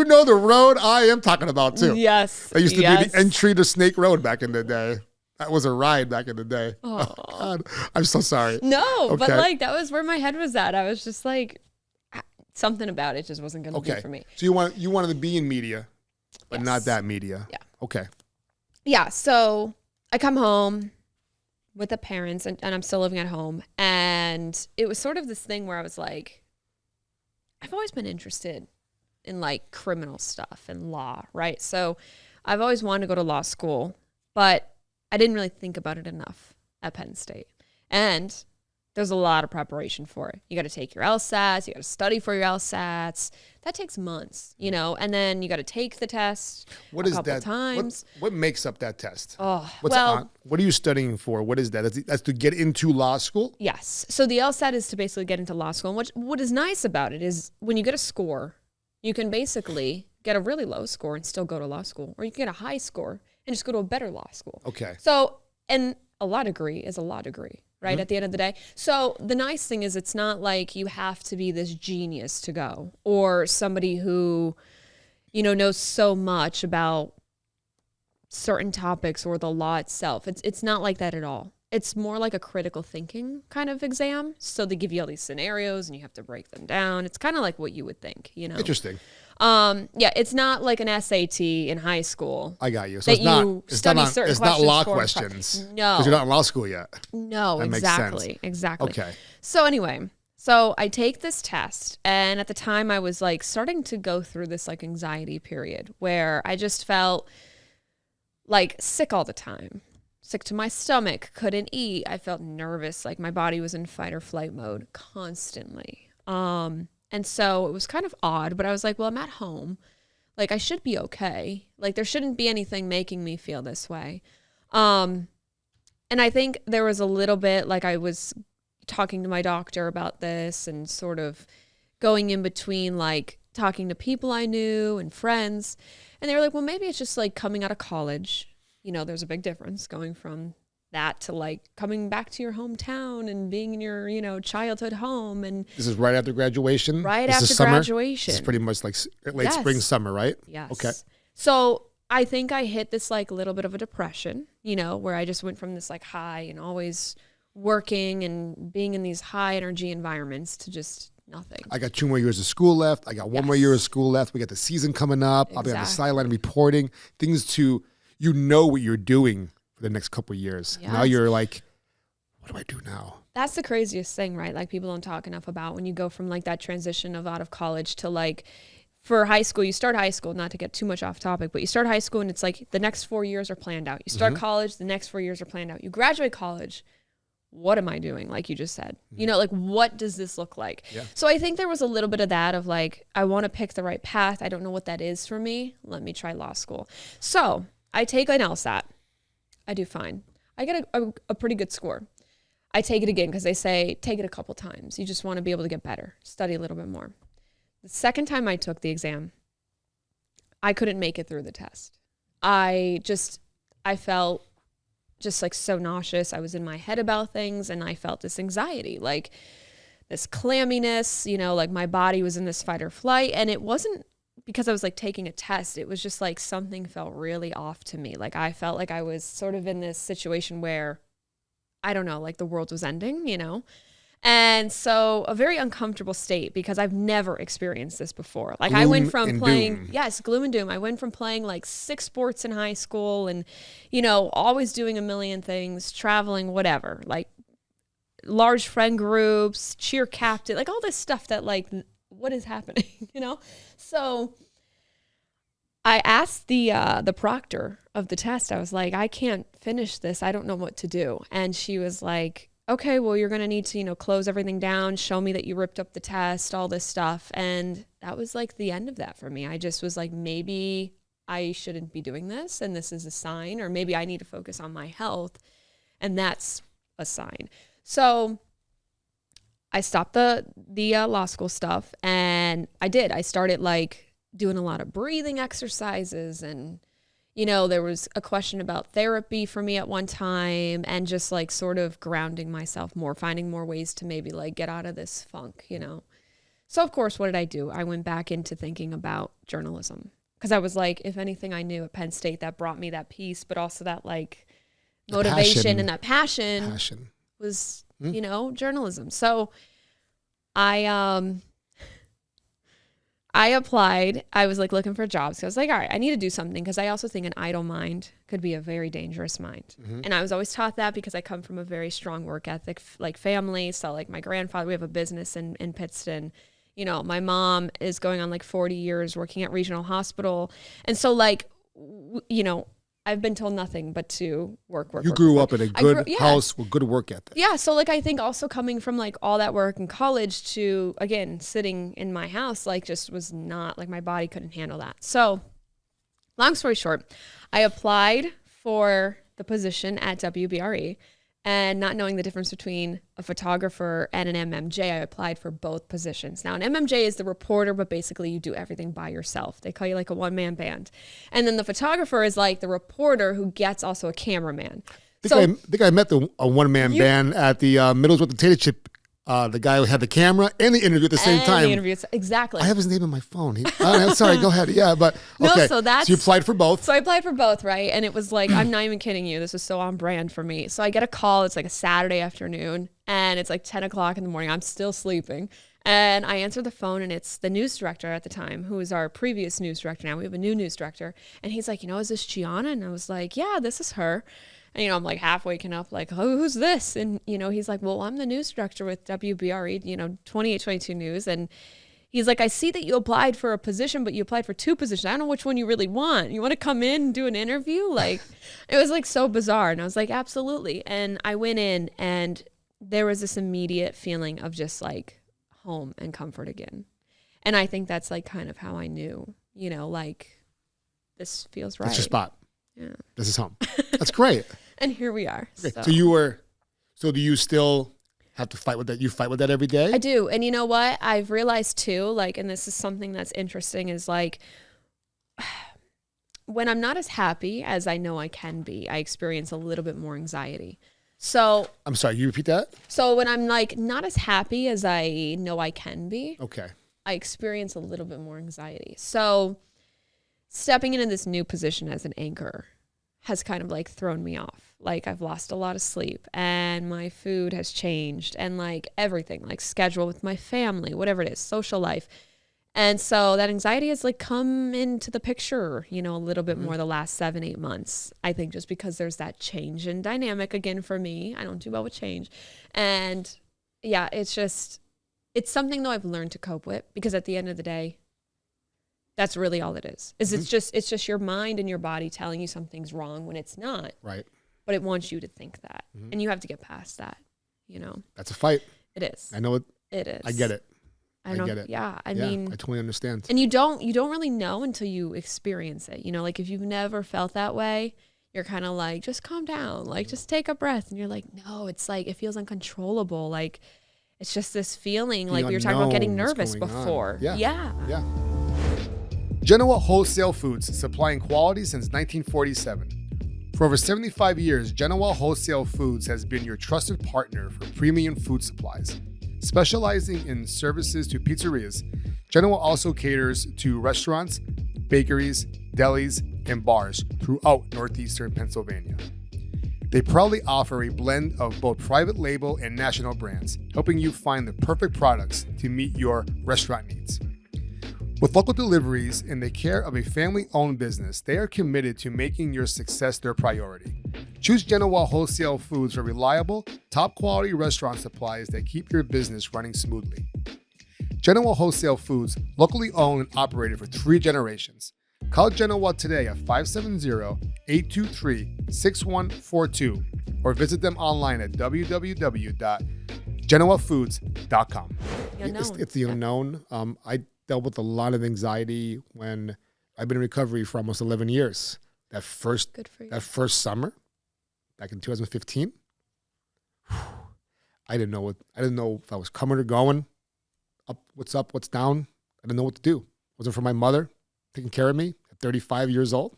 know the road I am talking about too. Yes. That used to be yes. the entry to Snake Road back in the day. That was a ride back in the day. Oh God, I'm so sorry. No, but Okay. like that was where my head was at. I was just like, something about it just wasn't going to be for me. So you wanted to be in media, but Yes. not that media. Yeah. Okay. Yeah. So I come home with the parents and I'm still living at home. And it was sort of this thing where I was like, I've always been interested in like criminal stuff and law, right? So I've always wanted to go to law school, but I didn't really think about it enough at Penn State. And there's a lot of preparation for it. You got to take your LSATs, you got to study for your LSATs. That takes months, you know, and then you got to take the test a couple times. What makes up that test? Oh, what are you studying for? What is that? That's to get into law school? Yes. So the LSAT is to basically get into law school. And what is nice about it is when you get a score, you can basically get a really low score and still go to law school, or you can get a high score and just go to a better law school. Okay. So, and a law degree is a law degree, right? At the end of the day. So the nice thing is it's not like you have to be this genius to go, or somebody who, you know, knows so much about certain topics or the law itself. It's not like that at all. It's more like a critical thinking kind of exam. So they give you all these scenarios and you have to break them down. It's kind of like what you would think, you know? Interesting. Yeah, it's not like an SAT in high school. I got you. So it's not law questions. No. Because you're not in law school yet. No, that exactly. Makes sense. Exactly. Okay. So anyway, so I take this test, and at the time I was like starting to go through this like anxiety period where I just felt like sick all the time. Sick to my stomach, couldn't eat. I felt nervous, like my body was in fight or flight mode constantly. And so it was kind of odd, but I was like, well, I'm at home. Like, I should be okay. Like, there shouldn't be anything making me feel this way. And I think there was a little bit, like, I was talking to my doctor about this and sort of going in between, like, talking to people I knew and friends. And they were like, well, maybe it's just, like, coming out of college. You know, there's a big difference going from that to like coming back to your hometown and being in your, you know, childhood home. And this is right after graduation? Right after graduation. It's pretty much like late spring, summer, right? Yes. Okay. So I think I hit this like little bit of a depression, you know, where I just went from this like high and always working and being in these high energy environments to just nothing. I got 2 more years of school left. I got 1 more year of school left. We got the season coming up. I'll be on the sideline reporting things to, you know, what you're doing the next couple of years. Yeah, now you're like, what do I do now? That's the craziest thing, right? Like people don't talk enough about when you go from like that transition of out of college to like, for high school, you start high school, not to get too much off topic, but you start high school and it's like the next 4 years are planned out. You start college, the next 4 years are planned out. You graduate college, what am I doing? Like you just said, you know, like what does this look like? Yeah. So I think there was a little bit of that of like, I want to pick the right path. I don't know what that is for me. Let me try law school. So I take an LSAT. I do fine. I get a pretty good score. I take it again because they say take it a couple times. You just want to be able to get better, study a little bit more. The second time I took the exam, I couldn't make it through the test. I felt just like so nauseous. I was in my head about things and I felt this anxiety, like this clamminess, you know, like my body was in this fight or flight. And it wasn't because I was like taking a test. It was just like something felt really off to me. Like I felt like I was sort of in this situation where, I don't know, like the world was ending, you know? And so a very uncomfortable state because I've never experienced this before. Like I went from playing, gloom and doom. I went from playing like 6 sports in high school and, you know, always doing a million things, traveling, whatever, like large friend groups, cheer captain, like all this stuff that like, what is happening, you know? So I asked the proctor of the test, I was like, I can't finish this. I don't know what to do. And she was like, okay, well, you're going to need to, you know, close everything down, show me that you ripped up the test, all this stuff. And that was like the end of that for me. I just was like, maybe I shouldn't be doing this and this is a sign, or maybe I need to focus on my health. And that's a sign. So I stopped the law school stuff and I did. I started like doing a lot of breathing exercises and, you know, there was a question about therapy for me at one time and just like sort of grounding myself more, finding more ways to maybe like get out of this funk, you know. So of course, what did I do? I went back into thinking about journalism because I was like, if anything I knew at Penn State that brought me that peace, but also that like motivation and that passion. Was, you know, journalism. So I I applied. I was like looking for jobs. So I was like, all right, I need to do something because I also think an idle mind could be a very dangerous mind. Mm-hmm. And I was always taught that because I come from a very strong work ethic like family. So like my grandfather, we have a business in Pittston. You know, my mom is going on like 40 years working at regional hospital. And so like, you know, I've been told nothing but to work. You grew up in a good house with good work ethic. Yeah. So like, I think also coming from like all that work in college to, again, sitting in my house, like just was not like my body couldn't handle that. So long story short, I applied for the position at WBRE. And not knowing the difference between a photographer and an MMJ, I applied for both positions. Now, an MMJ is the reporter, but basically you do everything by yourself. They call you like a one-man band. And then the photographer is like the reporter who gets also a cameraman. I think I met a one-man band at the Middlesbrough Potato Chip. The guy who had the camera and the interview at the same time. The interview, exactly. I have his name on my phone. Sorry, go ahead. Yeah, but okay. No, so you applied for both. So I applied for both, right? And it was like, I'm not even kidding you. This was so on brand for me. So I get a call. It's like a Saturday afternoon, and it's like 10 o'clock in the morning. I'm still sleeping. And I answer the phone, and it's the news director at the time, who was our previous news director. Now we have a new news director. And he's like, is this Gianna? And I was like, yeah, this is her. And, I'm like half waking up like, oh, who's this? And, he's like, well, I'm the news director with WBRE, 2822 News. And he's like, I see that you applied for a position, but you applied for two positions. I don't know which one you really want. You want to come in and do an interview? Like, it was like so bizarre. And I was like, absolutely. And I went in, and there was this immediate feeling of just like home and comfort again. And I think that's like kind of how I knew, like this feels right. That's your spot. Yeah. This is home. That's great. And here we are. Okay. So do you still have to fight with that? You fight with that every day? I do. And you know what? I've realized too, like, and this is something that's interesting, is like, when I'm not as happy as I know I can be, I experience a little bit more anxiety. So I'm sorry, you repeat that? So when I'm like not as happy as I know I can be, okay, I experience a little bit more anxiety. So stepping into this new position as an anchor has kind of like thrown me off. Like I've lost a lot of sleep, and my food has changed, and like everything, like schedule with my family, whatever it is, social life. And so that anxiety has like come into the picture, a little bit more the last 7-8 months. I think just because there's that change in dynamic again for me. I don't do well with change. And yeah, it's something though I've learned to cope with, because at the end of the day, that's really all it is. It's just your mind and your body telling you something's wrong when it's not. Right. But it wants you to think that. Mm-hmm. And you have to get past that, That's a fight. It is. I know it. It is. I get it. I get it. Yeah. I mean, I totally understand. And you don't really know until you experience it. Like if you've never felt that way, you're kind of like, just calm down. Like just take a breath. And you're like, no, it's like, it feels uncontrollable. Like it's just this feeling like we were talking about getting nervous before. Yeah. Genoa Wholesale Foods, supplying quality since 1947. For over 75 years, Genoa Wholesale Foods has been your trusted partner for premium food supplies. Specializing in services to pizzerias, Genoa also caters to restaurants, bakeries, delis, and bars throughout northeastern Pennsylvania. They proudly offer a blend of both private label and national brands, helping you find the perfect products to meet your restaurant needs. With local deliveries and the care of a family-owned business, they are committed to making your success their priority. Choose Genoa Wholesale Foods for reliable, top-quality restaurant supplies that keep your business running smoothly. Genoa Wholesale Foods, locally owned and operated for 3 generations. Call Genoa today at 570-823-6142 or visit them online at www.genoafoods.com. It's the unknown. I dealt with a lot of anxiety when I've been in recovery for almost 11 years. That first summer, back in 2015, I didn't know if I was coming or going, up, what's down. I didn't know what to do. It wasn't for my mother taking care of me at 35 years old.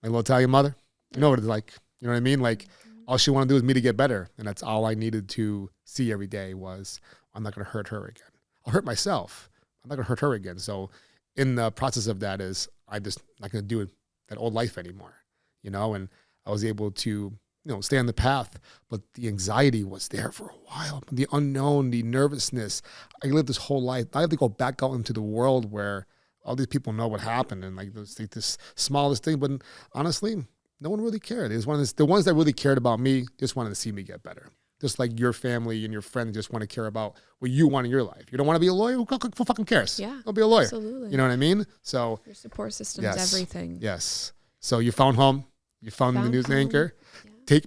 My little Italian mother. You know what it's like. You know what I mean? Like, all she wanted to do was me to get better. And that's all I needed to see every day was, I'm not going to hurt her again. I'll hurt myself. I'm not going to hurt her again. So in the process of that is, I'm just not going to do that old life anymore, And I was able to stay on the path. But the anxiety was there for a while. The unknown, the nervousness. I lived this whole life. I have to go back out into the world where all these people know what happened and like this smallest thing. But honestly, no one really cared. It was the ones that really cared about me just wanted to see me get better. Just like your family and your friends just want to care about what you want in your life. You don't want to be a lawyer? Who fucking cares? Yeah. Don't be a lawyer. Absolutely. You know what I mean? So your support system is everything. Yes. So you found home. You found the news anchor. Yeah.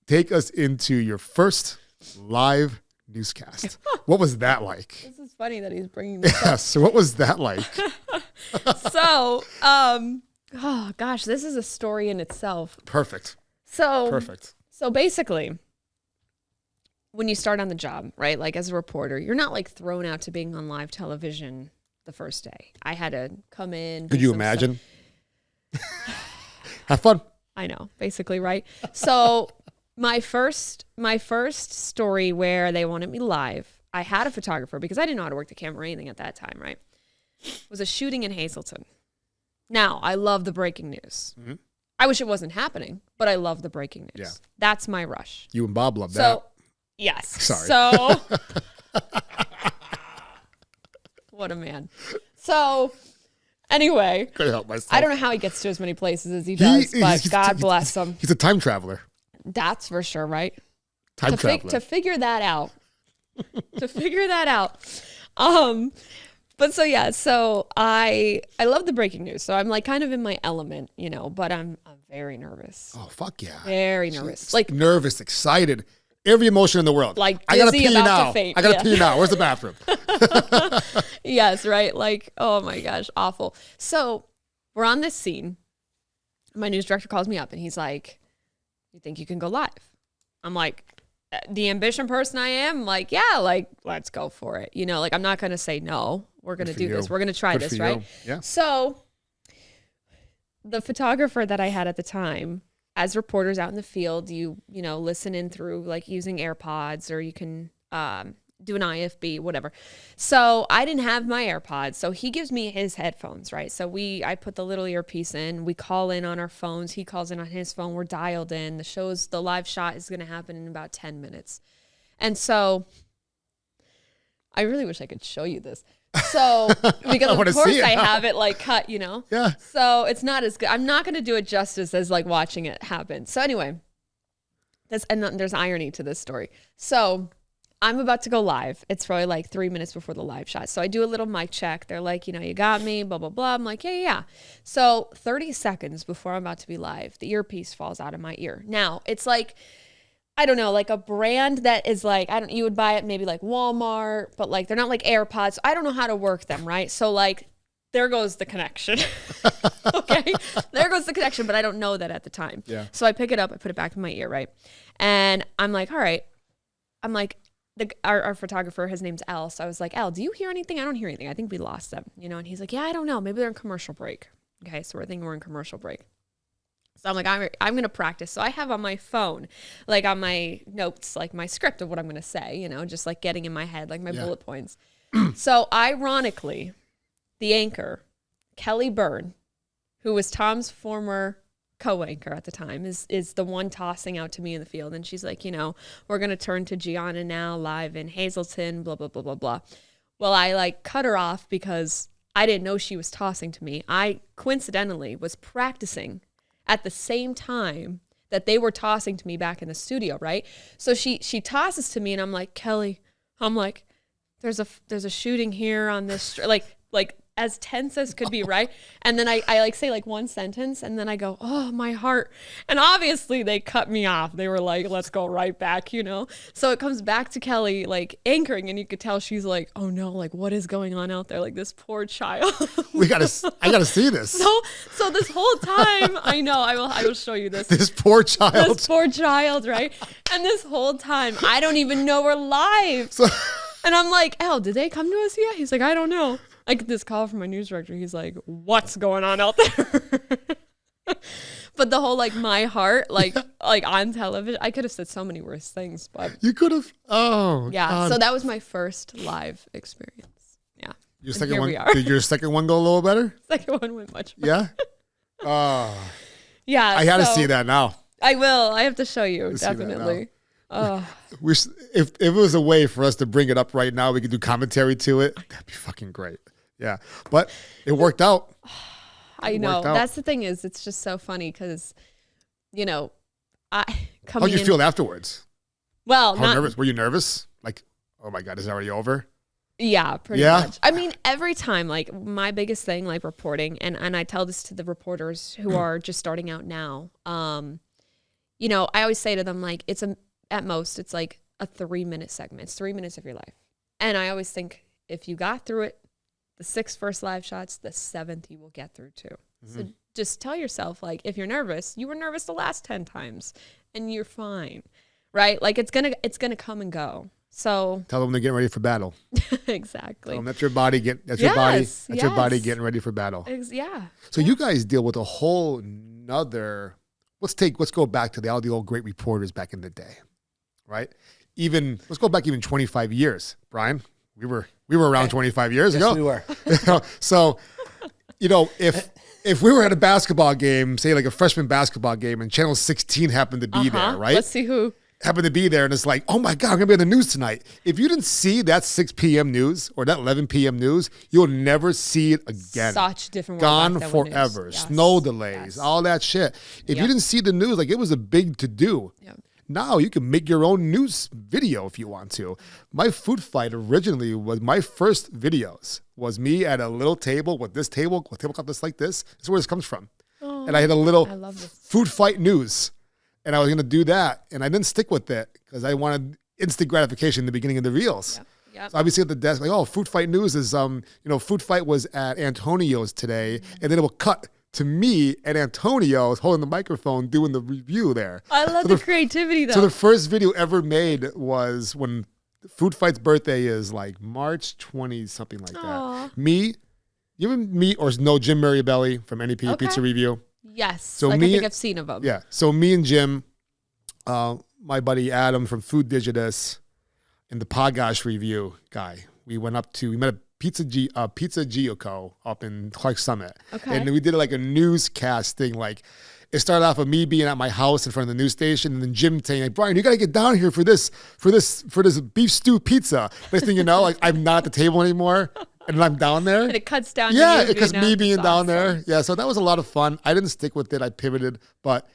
Take us into your first live newscast. What was that like? This is funny that he's bringing this up. So what was that like? So, oh gosh, this is a story in itself. Perfect. So basically, when you start on the job, right? Like as a reporter, you're not like thrown out to being on live television the first day. I had to come in. Could you imagine? Have fun. I know, basically, right? So my first story where they wanted me live, I had a photographer because I didn't know how to work the camera or anything at that time, right? It was a shooting in Hazleton. Now, I love the breaking news. Mm-hmm. I wish it wasn't happening, but I love the breaking news. Yeah. That's my rush. You and Bob love that. Yes. Sorry. So, what a man. So, anyway, couldn't help myself. I don't know how he gets to as many places as he does, but God bless him. He's a time traveler. That's for sure, right? Time traveler. To figure that out. But so I love the breaking news. So I'm like kind of in my element, but I'm very nervous. Oh, fuck yeah. Very nervous. She's like nervous, excited. Every emotion in the world. Like I gotta pee about now. To faint. I gotta pee now. Where's the bathroom? Yes, right. Like, oh my gosh, awful. So we're on this scene. My news director calls me up and he's like, "You think you can go live?" I'm like, the ambition person I am, like, yeah, like, let's go for it. Like, I'm not gonna say no. We're gonna do this. We're gonna try this, right? Yeah. So the photographer that I had at the time, as reporters out in the field, you listen in through like using AirPods, or you can do an IFB, whatever. So I didn't have my AirPods, so he gives me his headphones, right? So I put the little earpiece in, we call in on our phones, he calls in on his phone, we're dialed in. The live shot is gonna happen in about 10 minutes. And so I really wish I could show you this. So, because of course I have it like cut, Yeah. So it's not as good. I'm not going to do it justice as like watching it happen. So anyway, there's irony to this story. So I'm about to go live. It's probably like 3 minutes before the live shot. So I do a little mic check. They're like, you got me, blah, blah, blah. I'm like, yeah. So 30 seconds before I'm about to be live, the earpiece falls out of my ear. Now it's like, I don't know, like a brand that is like, you would buy it maybe like Walmart, but like they're not like AirPods. So I don't know how to work them, right? So like, there goes the connection. Okay, there goes the connection, but I don't know that at the time. Yeah. So I pick it up, I put it back in my ear, right? And I'm like, all right. I'm like, our photographer, his name's Al. So I was like, Al, do you hear anything? I don't hear anything. I think we lost them, And he's like, yeah, I don't know. Maybe they're in commercial break. Okay, so we're thinking we're in commercial break. So I'm like, I'm going to practice. So I have on my phone, like on my notes, like my script of what I'm going to say, just like getting in my head, like my bullet points. So ironically, the anchor, Kelly Byrne, who was Tom's former co-anchor at the time, is the one tossing out to me in the field. And she's like, we're going to turn to Gianna now, live in Hazleton, blah, blah, blah, blah, blah. Well, I like cut her off because I didn't know she was tossing to me. I coincidentally was practicing at the same time that they were tossing to me back in the studio, right? So she tosses to me and I'm like, Kelly, there's a shooting here on this, like as tense as could be, right? And then I like say like one sentence and then I go, oh, my heart. And obviously they cut me off. They were like, let's go right back, So it comes back to Kelly like anchoring and you could tell she's like, oh no, like what is going on out there? Like this poor child. I gotta see this. So this whole time, I know, I will show you this. This poor child. This poor child, right? And this whole time, I don't even know we're live. And I'm like, Al, did they come to us yet? He's like, I don't know. I get this call from my news director. He's like, what's going on out there? But the whole, like, my heart, like on television, I could have said so many worse things, but. You could have, yeah. God. So that was my first live experience. Yeah. Your second one, did your second one go a little better? Second one went much better. Yeah? Yeah. I got to see that now. I will. I have to show you. Let's see that Definitely. Oh, If it was a way for us to bring it up right now, we could do commentary to it. That'd be fucking great. Yeah, but it worked out. I know. That's the thing is, it's just so funny because, you know, How'd you feel afterwards? Well, How nervous? Were you nervous? Like, oh my God, is it already over? Yeah, pretty much. I mean, every time, like my biggest thing, like reporting, and I tell this to the reporters who are just starting out now. You know, I always say to them, like, at most, it's like a 3-minute segment. It's 3 minutes of your life. And I always think if you got through it, the 6 first live shots, the 7th you will get through too. So just tell yourself, like, if you're nervous, you were nervous the last 10 times and you're fine, right? Like it's gonna come and go. So tell them to get ready for battle. Exactly. Tell them that's your body your body getting ready for battle. Yeah. So you guys deal with a whole nother, let's go back to the old great reporters back in the day. Right? Let's go back even 25 years, Brian. We were around 25 years ago. We were. So, you know, if we were at a basketball game, say like a freshman basketball game, and Channel 16 happened to be there, right? Let's see who happened to be there, and it's like, oh my God, I'm gonna be on the news tonight. If you didn't see that 6 p.m. news or that 11 p.m. news, you'll never see it again. Such different. Gone forever. Yes. Snow delays, all that shit. If you didn't see the news, like it was a big to do. Yeah. Now you can make your own news video if you want to. My food fight originally was my first videos was me at a little table with this tablecloth like this. This is where this comes from. Oh, and I had a little food fight news. And I was going to do that. And I didn't stick with it because I wanted instant gratification in the beginning of the reels. Yep. So obviously at the desk, like, oh, food fight news is, food fight was at Antonio's today. And then it will cut to me at Antonio's holding the microphone doing the review there. I love the creativity though. So the first video ever made was when Food Fight's birthday is like March 20, something like that. You ever meet or know Jim Maribelli from NEPA Pizza Review? Yes. So I think I've seen of him. Yeah. So me and Jim, my buddy Adam from Food Digitus and the Pogosh Review guy, we met at Pizza Gioco up in Clark Summit. Okay. And we did like a newscast thing. Like it started off with me being at my house in front of the news station and then Jim saying, like, Brian, you got to get down here for this beef stew pizza. Next thing you know, like I'm not at the table anymore and I'm down there. And it cuts down. Yeah, it cuts me being down there. Yeah. So that was a lot of fun. I didn't stick with it. I pivoted, but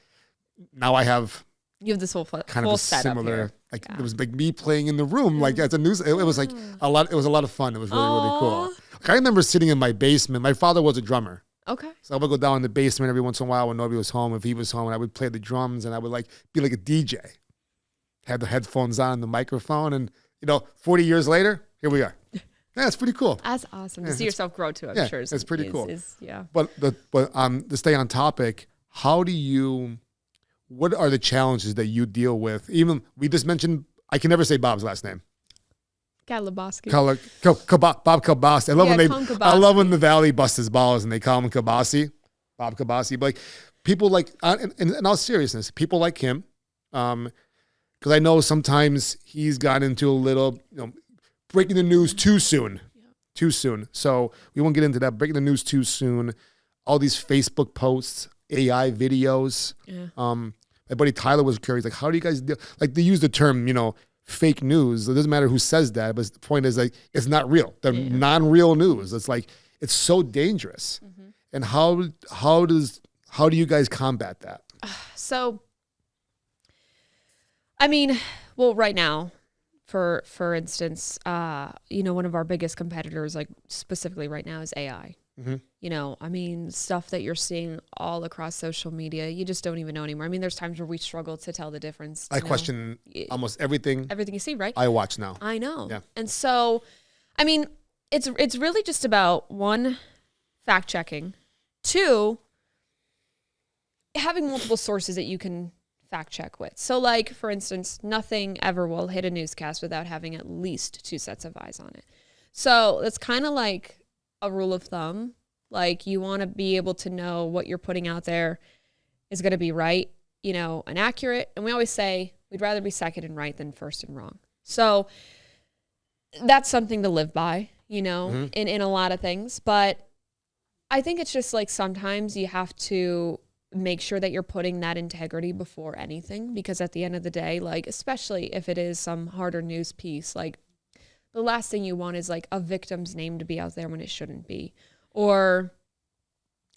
now I have. You have this whole kind of a similar, like it was like me playing in the room, like as a news. It was like a lot. It was a lot of fun. It was really really cool. Like, I remember sitting in my basement. My father was a drummer. Okay. So I would go down in the basement every once in a while when nobody was home. If he was home, and I would play the drums, and I would like be like a DJ. Had the headphones on, the microphone, and 40 years later, here we are. Yeah, it's pretty cool. That's awesome to see yourself grow too. I'm sure it's pretty cool. Yeah. But to stay on topic, what are the challenges that you deal with? Even we just mentioned, I can never say Bob's last name. Galabowski. Bob Kielbasa. I love when the Valley busts his balls and they call him Kielbasi. Bob Kielbasi. But like people like, in all seriousness, people like him, because I know sometimes he's gotten into a little, breaking the news too soon. Too soon. So we won't get into that. Breaking the news too soon. All these Facebook posts, AI videos. Yeah. My buddy Tyler was curious, like, how do you guys deal? Like, they use the term, fake news. It doesn't matter who says that, but the point is, like, it's not real. They're non-real news. It's like, it's so dangerous. Mm-hmm. And how do you guys combat that? So, I mean, well, right now, for instance, one of our biggest competitors, like specifically right now, is AI. Mm-hmm. I mean, stuff that you're seeing all across social media, you just don't even know anymore. I mean, there's times where we struggle to tell the difference. I question almost everything. Everything you see, right? I watch now. I know. Yeah. And so, I mean, it's really just about, one, fact checking, two, having multiple sources that you can fact check with. So like, for instance, nothing ever will hit a newscast without having at least 2 sets of eyes on it. So it's kind of like a rule of thumb. Like, you want to be able to know what you're putting out there is going to be right, and accurate. And we always say we'd rather be second and right than first and wrong. So that's something to live by, mm-hmm. in a lot of things. But I think it's just like sometimes you have to make sure that you're putting that integrity before anything, because at the end of the day, like, especially if it is some harder news piece, like, the last thing you want is like a victim's name to be out there when it shouldn't be, or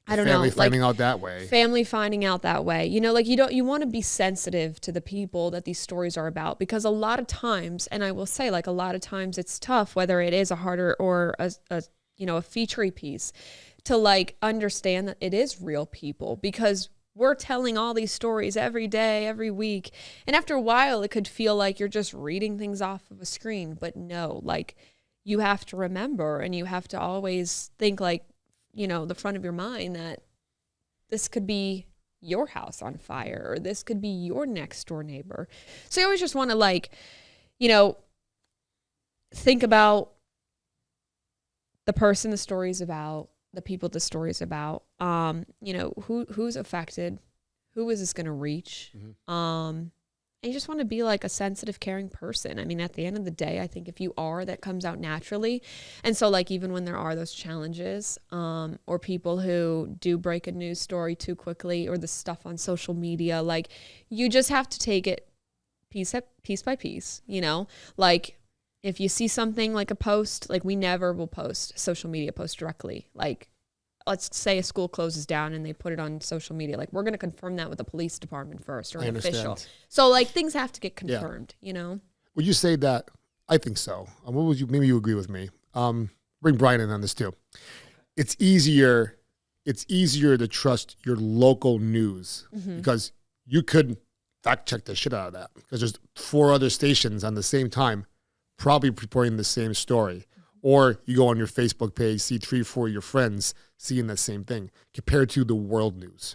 I don't know, family finding out that way. Family finding out that way. You know, like you want to be sensitive to the people that these stories are about, because a lot of times, and I will say, like, a lot of times it's tough, whether it is a harder or a featurey piece, to like understand that it is real people, because we're telling all these stories every day, every week. And after a while, it could feel like you're just reading things off of a screen. But no, like, you have to remember, and you have to always think, like, you know, the front of your mind, that this could be your house on fire, or this could be your next door neighbor. So you always just want to, like, you know, think about the person the story's about, the people the story's about, you know, who's affected, who is this going to reach? And you just want to be like a sensitive, caring person. I mean, at the end of the day, I think if you are, that comes out naturally. And so, like, even when there are those challenges, or people who do break a news story too quickly, or the stuff on social media, like, you just have to take it piece by piece, you know? Like, if you see something like a post, like, we never will post social media posts directly. Like, let's say a school closes down and they put it on social media. Like, we're going to confirm that with the police department first, or an official. So, like, things have to get confirmed, you know? Would you say that? I think so. What would you, maybe you agree with me. Bring Brian in on this too. It's easier to trust your local news, because you could fact check the shit out of that, because there's 4 other stations on the same time probably reporting the same story. Or you go on your Facebook page, see 3 or 4 of your friends seeing that same thing, compared to the world news.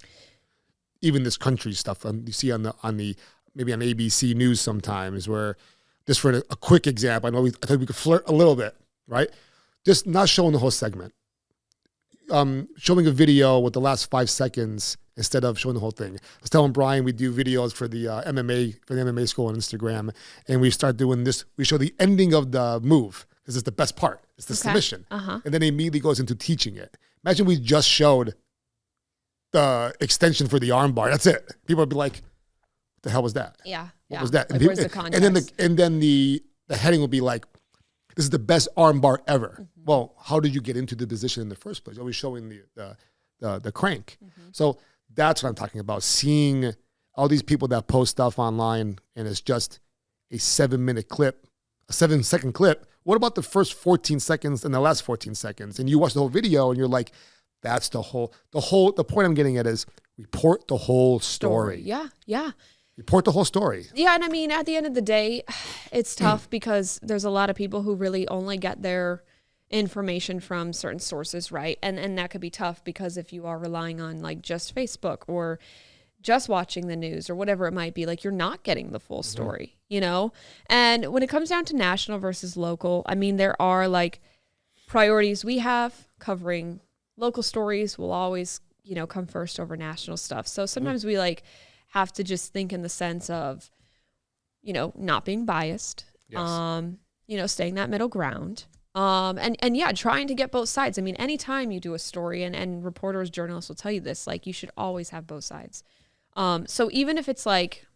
Even this country stuff you see on the maybe on ABC News sometimes, where, just for a quick example, I think we could flirt a little bit, right? Just not showing the whole segment. Showing a video with the last 5 seconds instead of showing the whole thing. I was telling Brian, we do videos for the MMA school on Instagram, and we start doing this. We show the ending of the move, because it's the best part. It's the submission. And then it immediately goes into teaching it. Imagine we just showed the extension for the arm bar. That's it. People would be like, what the hell was that? Yeah. What was that? Like, where's the context? And then the heading will be like, this is the best arm bar ever. Well, how did you get into the position in the first place? Always showing the crank. So that's what I'm talking about. Seeing all these people that post stuff online, and it's just a 7-minute clip, a 7-second clip. What about the first 14 seconds and the last 14 seconds? And you watch the whole video and you're like, that's the point I'm getting at is report the whole story. Yeah. Report the whole story. Yeah, and I mean, at the end of the day, it's tough because there's a lot of people who really only get their information from certain sources, right? And that could be tough, because if you are relying on like just Facebook or just watching the news or whatever it might be, like, you're not getting the full story, you know? And when it comes down to national versus local, I mean, there are like priorities we have. Covering local stories will always, you know, come first over national stuff. So sometimes we like have to just think in the sense of, you know, not being biased, you know, staying that middle ground. And yeah, trying to get both sides. I mean, anytime you do a story, and reporters, journalists will tell you this, like, you should always have both sides. So even if it's like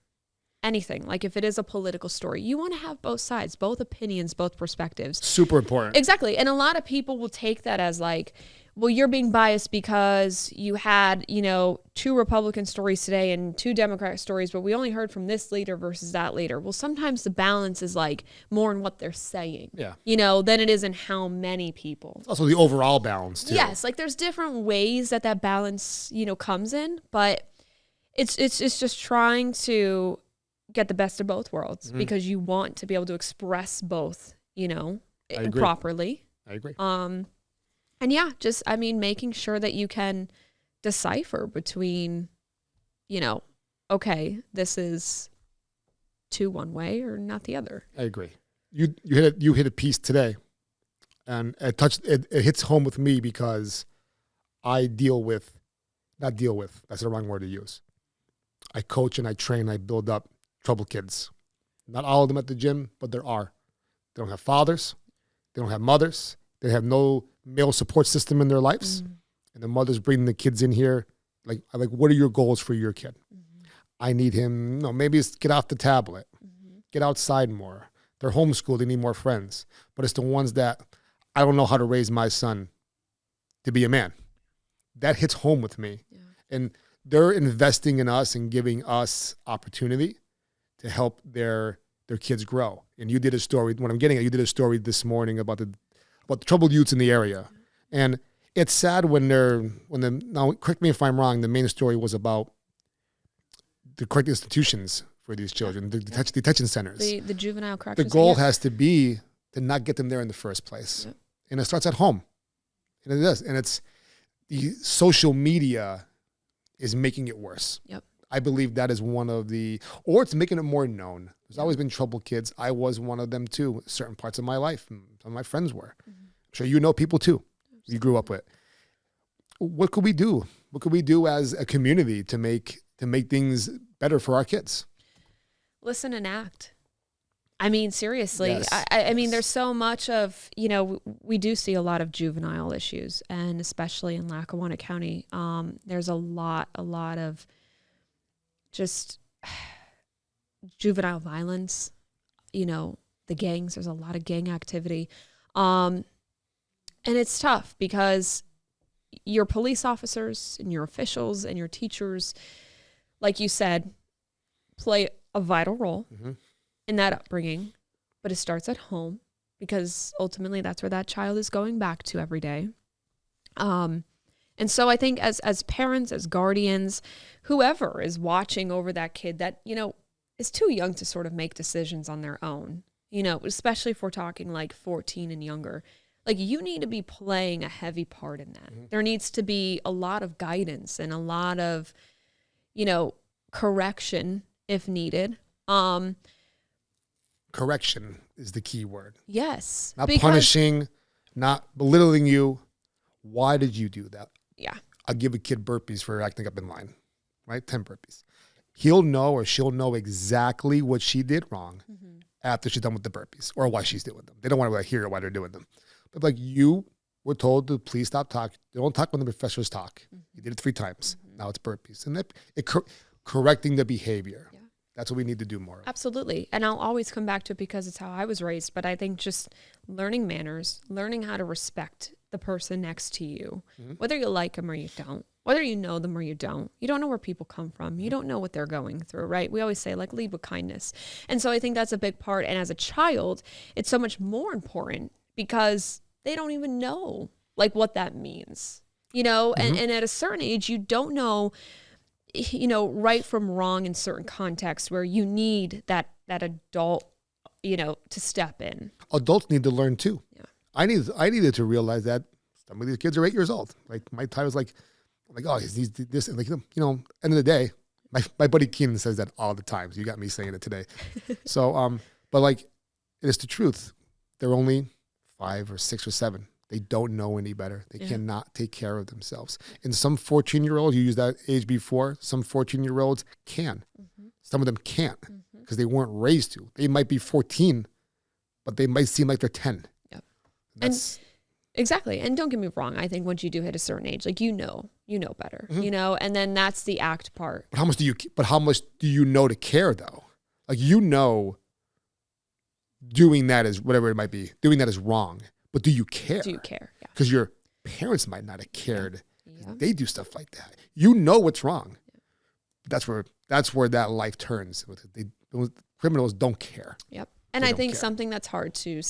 anything, like if it is a political story, you want to have both sides, both opinions, both perspectives. Super important. Exactly. And a lot of people will take that as like, well, you're being biased because you had, you know, 2 Republican stories today and 2 Democrat stories, but we only heard from this leader versus that leader. Well, sometimes the balance is like more in what they're saying, you know, than it is in how many people. Also the overall balance too. Yes. Like, there's different ways that balance, you know, comes in, but it's just trying to get the best of both worlds, because you want to be able to express both, you know, properly. I agree. And yeah, just, I mean, making sure that you can decipher between, you know, okay, this is to one way or not the other. I agree. You hit a piece today, and it hits home with me, because I that's the wrong word to use. I coach and I train, I build up troubled kids. Not all of them at the gym, but there are. They don't have fathers. They don't have mothers. They have no male support system in their lives. And the mothers bring the kids in here Like, what are your goals for your kid? I need him, maybe it's get off the tablet, get outside more. They're homeschooled, they need more friends. But it's the ones that I don't know how to raise my son to be a man. That hits home with me. Yeah. And they're investing in us and giving us opportunity to help their kids grow. And you did a story, what I'm getting at, you did a story this morning about the troubled youths in the area. And it's sad now correct me if I'm wrong, the main story was about the correct institutions for these children, the detention centers. The juvenile corrections. The goal has to be to not get them there in the first place. Yep. And it starts at home. And it does. And it's the social media is making it worse. Yep. I believe that is one of or it's making it more known. There's always been troubled kids. I was one of them too, certain parts of my life. Some of my friends were. I'm sure you know people too you grew up with. What could we do? What could we do as a community to make things better for our kids? Listen and act. I mean, seriously, yes. I mean, there's so much of, we do see a lot of juvenile issues, and especially in Lackawanna County, there's a lot of just juvenile violence, the gangs, there's a lot of gang activity. And it's tough because your police officers and your officials and your teachers, like you said, play a vital role in that upbringing, but it starts at home because ultimately that's where that child is going back to every day. And so I think as parents, as guardians, whoever is watching over that kid that, is too young to sort of make decisions on their own, especially if we're talking like 14 and younger, like you need to be playing a heavy part in that. There needs to be a lot of guidance and a lot of, correction if needed. Correction is the key word. Yes. Not punishing, not belittling you. Why did you do that? Yeah. I'll give a kid burpees for acting up in line, right? 10 burpees. He'll know or she'll know exactly what she did wrong after she's done with the burpees or why she's doing them. They don't want to hear why they're doing them. But like you were told to please stop talking. Don't talk when the professors talk. You did it 3 times. Now it's burpees. And correcting the behavior. Yeah. That's what we need to do more of. Absolutely. And I'll always come back to it because it's how I was raised. But I think just learning manners, learning how to respect the person next to you, whether you like them or you don't, whether you know them or you don't know where people come from. You don't know what they're going through, right? We always say lead with kindness. And so I think that's a big part. And as a child, it's so much more important because they don't even know what that means, and at a certain age, you don't know, right from wrong in certain contexts where you need that adult, to step in. Adults need to learn too. Yeah. I needed to realize that some of these kids are 8 years old. Like my time was like, oh, he's this, and end of the day, my buddy Keenan says that all the time. So you got me saying it today. So, but it's the truth. They're only 5 or 6 or 7. They don't know any better. They cannot take care of themselves. And some 14-year-olds, you used that age before, some 14-year-olds can. Some of them can't because they weren't raised to. They might be 14, but they might seem like they're 10. Yep. And exactly. And don't get me wrong. I think once you do hit a certain age, you know better, and then that's the act part. But how much do you know to care though? Doing that is whatever it might be, doing that is wrong. But do you care? Do you care? Yeah. Because your parents might not have cared. Yeah. They do stuff like that. You know what's wrong. Yeah. That's where that life turns. Criminals don't care. Yep. And I think something that's hard to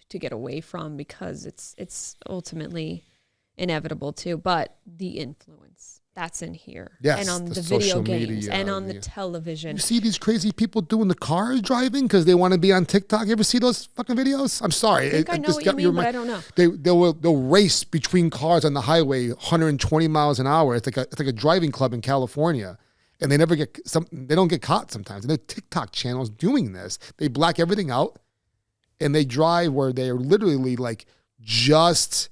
get away from because it's ultimately inevitable too. But the influence that's in here, yes, and on the video games, and on the television. You see these crazy people doing the cars driving because they want to be on TikTok. You ever see those fucking videos? I'm sorry. I know what you mean, but I don't know. They'll race between cars on the highway, 120 miles an hour. It's like a driving club in California, and they don't get caught sometimes. And there are TikTok channels doing this. They black everything out, and they drive where they are literally just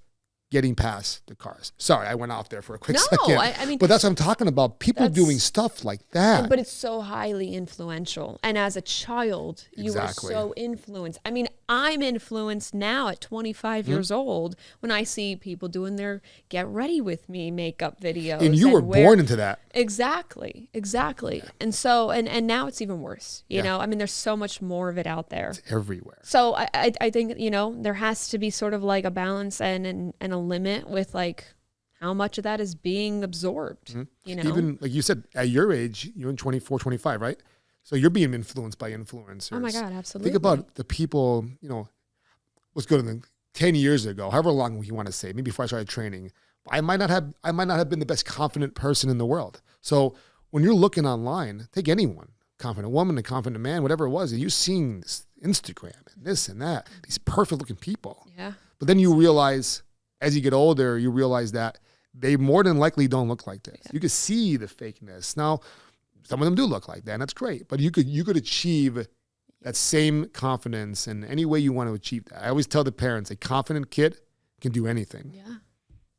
getting past the cars. Sorry, I went off there for a quick second. I mean, but that's what I'm talking about. People doing stuff like that. But it's so highly influential. And as a child, you were so influenced. I mean, I'm influenced now at 25 years old when I see people doing their get ready with me makeup videos. And you were born into that. Exactly. Yeah. And so, and now it's even worse, you know, I mean, there's so much more of it out there. It's everywhere. So I think, you know, there has to be sort of like a balance and a limit with like how much of that is being absorbed, you know? Even like you said, at your age, you're in 24, 25, right? So you're being influenced by influencers. Oh my God, absolutely. Think about the people, you know, what's good in the 10 years ago, however long you want to say, maybe before I started training, I might not have been the best confident person in the world. So when you're looking online, take anyone, confident woman, a confident man, whatever it was, and you're seeing this Instagram and this and that, these perfect looking people. Yeah. But then you realize, as you get older, you realize that they more than likely don't look like this. Yeah. You could see the fakeness. Now, some of them do look like that, and that's great. But you could achieve that same confidence in any way you want to achieve that. I always tell the parents, a confident kid can do anything. Yeah.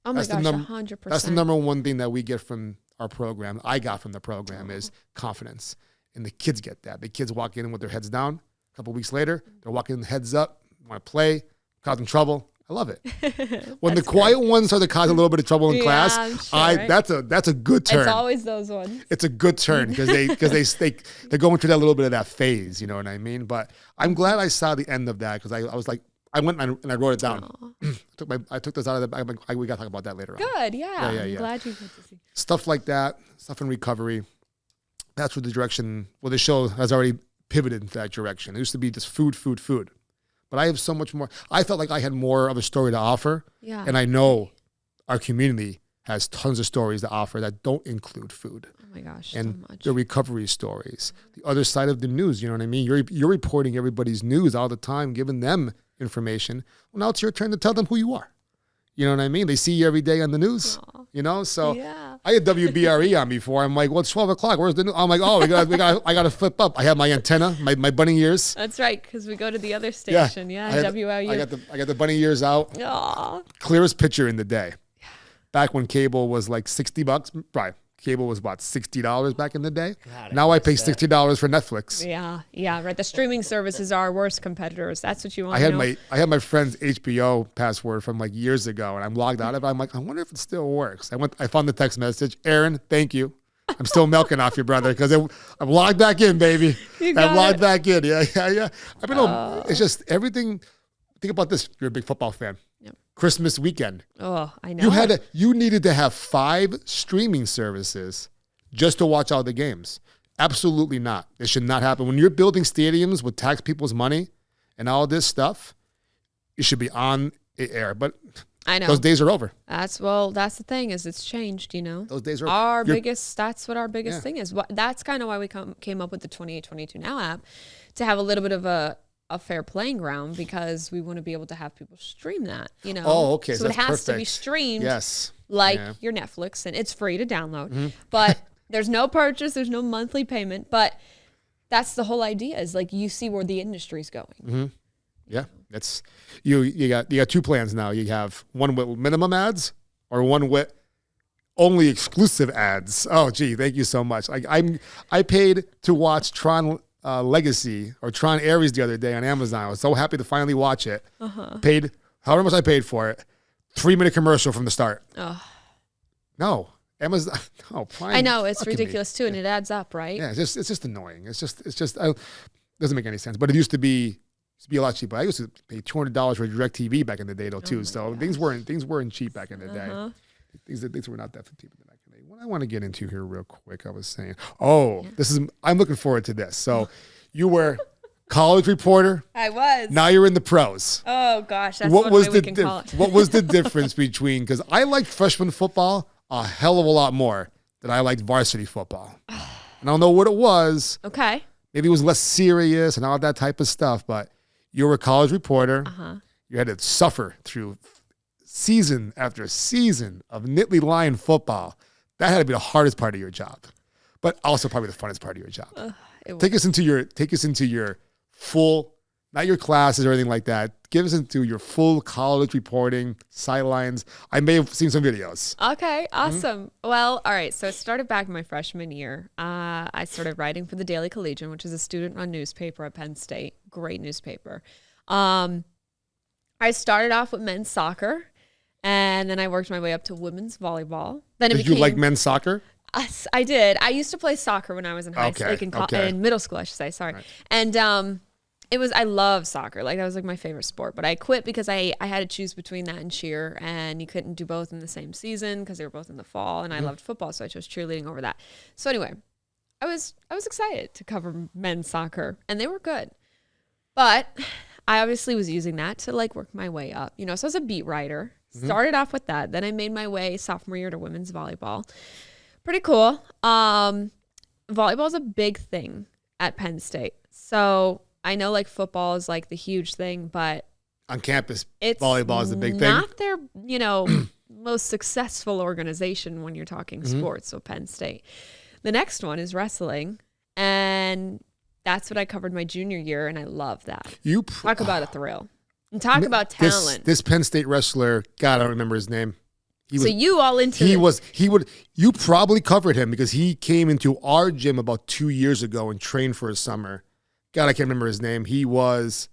Oh my gosh, 100%. That's the number one thing that we get from our program, I got from the program, is confidence. And the kids get that. The kids walk in with their heads down. A couple of weeks later, they're walking heads up, want to play, causing trouble. I love it. When the quiet ones start to cause a little bit of trouble in class, sure, that's a good turn. It's always those ones. It's a good turn because they're going through that little bit of that phase. You know what I mean? But I'm glad I saw the end of that because I was like, I went and I wrote it down. I took this out of the. We got to talk about that later on. Good, yeah. I'm glad you got to see stuff like that. Stuff in recovery. That's what the direction. Well, the show has already pivoted into that direction. It used to be just food. But I have so much more. I felt like I had more of a story to offer. Yeah. And I know our community has tons of stories to offer that don't include food. Oh my gosh, and so much. The recovery stories, the other side of the news. You know what I mean? You're reporting everybody's news all the time, giving them information. Well, now it's your turn to tell them who you are. You know what I mean? They see you every day on the news. Aww. You know, so I had WBRE on before. I'm like, well, it's 12 o'clock. Where's the news? I'm like, oh, I got to flip up. I have my antenna, my bunny ears. That's right, because we go to the other station. Yeah, WLU. I got the bunny ears out. Aww. Clearest picture in the day. Back when cable was like $60, right? Cable was about $60 back in the day. God, now I pay $60 for Netflix. Yeah, right. The streaming services are our worst competitors. That's what you want to know. I had my friend's HBO password from like years ago, and I'm logged out of it. I'm like, I wonder if it still works. I found the text message. Aaron, thank you. I'm still milking off your brother because I'm logged back in, baby. I'm logged back in. Yeah. I mean, it's just everything. Think about this. You're a big football fan. Yep. Christmas weekend. Oh, I know. You needed to have 5 streaming services just to watch all the games. Absolutely not. It should not happen. When you're building stadiums with tax people's money and all this stuff, it should be on air. But I know those days are over. That's the thing is it's changed, you know. Those days are over. That's what our biggest thing is. That's kind of why we came up with the 2822 Now app, to have a little bit of a fair playing ground, because we want to be able to have people stream that, you know. Oh, okay. So it has to be streamed, yes, like your Netflix, and it's free to download. But there's no purchase, there's no monthly payment. But that's the whole idea, is like you see where the industry's going. Yeah, that's you got 2 plans now. You have one with minimum ads or one with only exclusive ads. Oh, gee, thank you so much. I paid to watch Tron Legacy or Tron Ares the other day on Amazon. I was so happy to finally watch it. Paid however much I paid for it. 3-minute commercial from the start. No, Amazon. No, Prime. I know it's ridiculous too, and it adds up, right? Yeah, it's just annoying. It's just doesn't make any sense. But it used to be a lot cheaper. I used to pay $200 for DirecTV back in the day though too. So things weren't cheap back in the day. Things were not that cheap back in the day. What I want to get into here real quick, I was saying, I'm looking forward to this. So you were college reporter. I was. Now you're in the pros. Oh gosh, that's what we can call it. What was the difference between, because I liked freshman football a hell of a lot more than I liked varsity football. And I don't know what it was. Okay. Maybe it was less serious and all that type of stuff, but you were a college reporter. You had to suffer through season after season of Nittany Lion football. That had to be the hardest part of your job, but also probably the funnest part of your job. Take us into your full, not your classes or anything like that. Give us into your full college reporting sidelines. I may have seen some videos. Okay, awesome. Well, all right. So it started back in my freshman year. I started writing for the Daily Collegian, which is a student-run newspaper at Penn State. Great newspaper. I started off with men's soccer, and then I worked my way up to women's volleyball. Then Did you like men's soccer? I did. I used to play soccer when I was in high school, in middle school, I should say. Sorry. Right. And I love soccer. Like, that was like my favorite sport. But I quit because I had to choose between that and cheer, and you couldn't do both in the same season because they were both in the fall. And I loved football, so I chose cheerleading over that. So anyway, I was excited to cover men's soccer, and they were good. But I obviously was using that to like work my way up, so I was a beat writer. Started off with that. Then I made my way sophomore year to women's volleyball. Pretty cool. Volleyball is a big thing at Penn State. So I know like football is like the huge thing, but on campus, volleyball is the big thing. Not their, most successful organization when you're talking sports. So Penn State. The next one is wrestling, and that's what I covered my junior year, and I love that. Talk about a thrill. And talk about talent. This Penn State wrestler, God, I don't remember his name. You probably covered him because he came into our gym about 2 years ago and trained for a summer. God, I can't remember his name. He was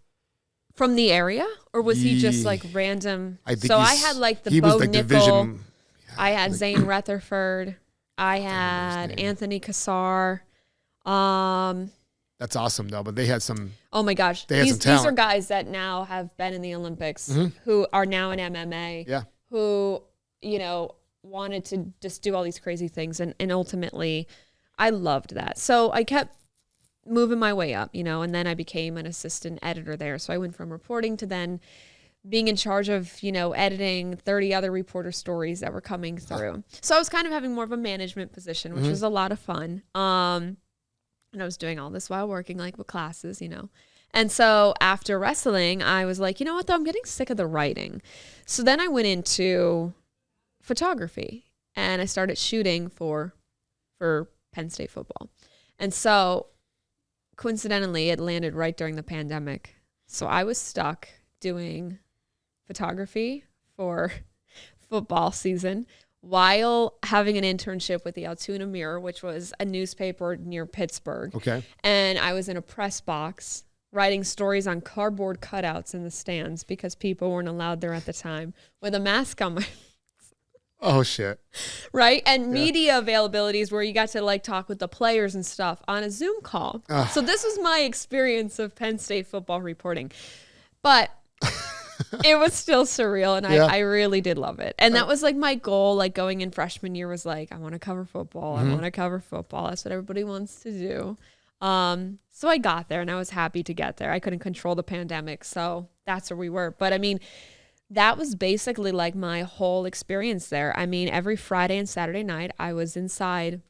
from the area, or was he just like random? I had like the Bo Nickel. Division. I had Zane Rutherford. I had Anthony Cassar. That's awesome, though. But they had some. Oh my gosh, these are guys that now have been in the Olympics, who are now in MMA. Yeah. Who wanted to just do all these crazy things, and ultimately, I loved that. So I kept moving my way up, and then I became an assistant editor there. So I went from reporting to then being in charge of, editing 30 other reporter stories that were coming through. So I was kind of having more of a management position, which was a lot of fun. And I was doing all this while working like with classes, And so after wrestling, I was like, you know what, though, I'm getting sick of the writing. So then I went into photography, and I started shooting for Penn State football. And so coincidentally, it landed right during the pandemic. So I was stuck doing photography for football season while having an internship with the Altoona Mirror, which was a newspaper near Pittsburgh. Okay. And I was in a press box writing stories on cardboard cutouts in the stands because people weren't allowed there at the time with a mask on my face. Oh, shit. Right? And media availabilities where you got to like talk with the players and stuff on a Zoom call. So this was my experience of Penn State football reporting. But it was still surreal, and I really did love it. And that was like my goal, like going in freshman year was like, I want to cover football. I want to cover football. That's what everybody wants to do. So I got there, and I was happy to get there. I couldn't control the pandemic, so that's where we were. But I mean, that was basically like my whole experience there. I mean, every Friday and Saturday night, I was inside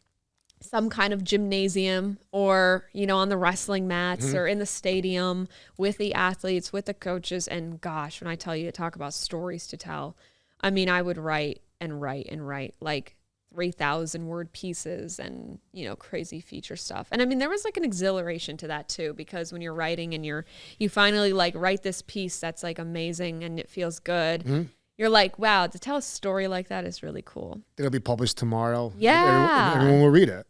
some kind of gymnasium or, on the wrestling mats or in the stadium with the athletes, with the coaches. And gosh, when I tell you to talk about stories to tell, I mean, I would write and write and write like 3,000 word pieces and, crazy feature stuff. And I mean, there was like an exhilaration to that too, because when you're writing and you finally like write this piece that's like amazing and it feels good. You're like, wow, to tell a story like that is really cool. It'll be published tomorrow. Yeah. Everyone will read it.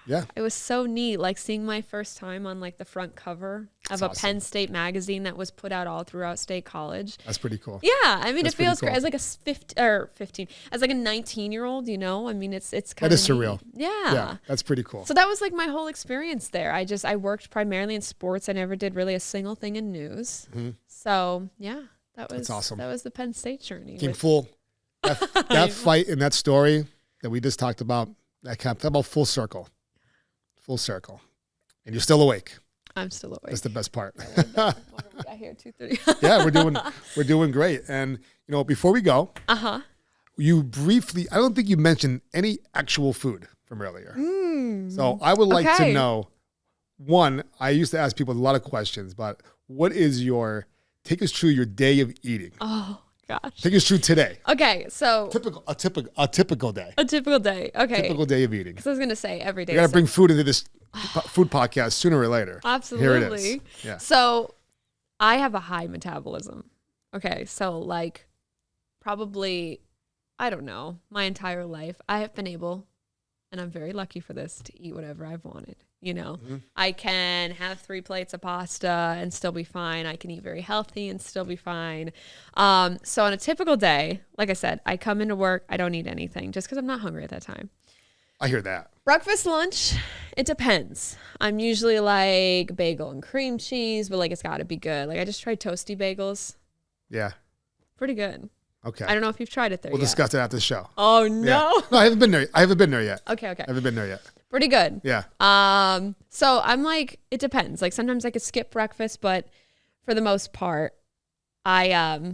Yeah. It was so neat, like seeing my first time on like the front cover of a Penn State magazine that was put out all throughout State College. That's pretty cool. Yeah, I mean, it feels great. As like a 15, as like a 19-year-old, I mean, it's kind of that is surreal. Yeah. Yeah, that's pretty cool. So that was like my whole experience there. I worked primarily in sports. I never did really a single thing in news. So yeah, that's awesome. That was the Penn State journey. Came full. That fight and that story that we just talked about, that kept about full circle. Full circle. And you're still awake. I'm still awake. That's the best part. What have we got here? 2:30. Yeah, we're doing great. And before we go, you briefly, I don't think you mentioned any actual food from earlier. So I would like to know, one, I used to ask people a lot of questions, but what is take us through your day of eating? Oh gosh. Take us through today. Okay, so a typical day. A typical day. Okay. Typical day of eating. Because I was gonna say every day. You gotta bring food into this food podcast sooner or later. Absolutely. Here it is. Yeah. So I have a high metabolism. Okay, so like probably, I don't know, my entire life I have been able, and I'm very lucky for this, to eat whatever I've wanted. You know, I can have 3 plates of pasta and still be fine. I can eat very healthy and still be fine. So on a typical day, like I said, I come into work, I don't eat anything just because I'm not hungry at that time. I hear that. Breakfast, lunch, it depends. I'm usually like bagel and cream cheese, but like it's got to be good. Like I just tried toasty bagels. Yeah. Pretty good. Okay. I don't know if you've tried it there We'll yet. discuss it after the show. Oh, no. Yeah. No, I haven't been there. I haven't been there yet. Okay. I haven't been there yet. Pretty good. Yeah. So I'm like, it depends. Like sometimes I could skip breakfast, but for the most part, I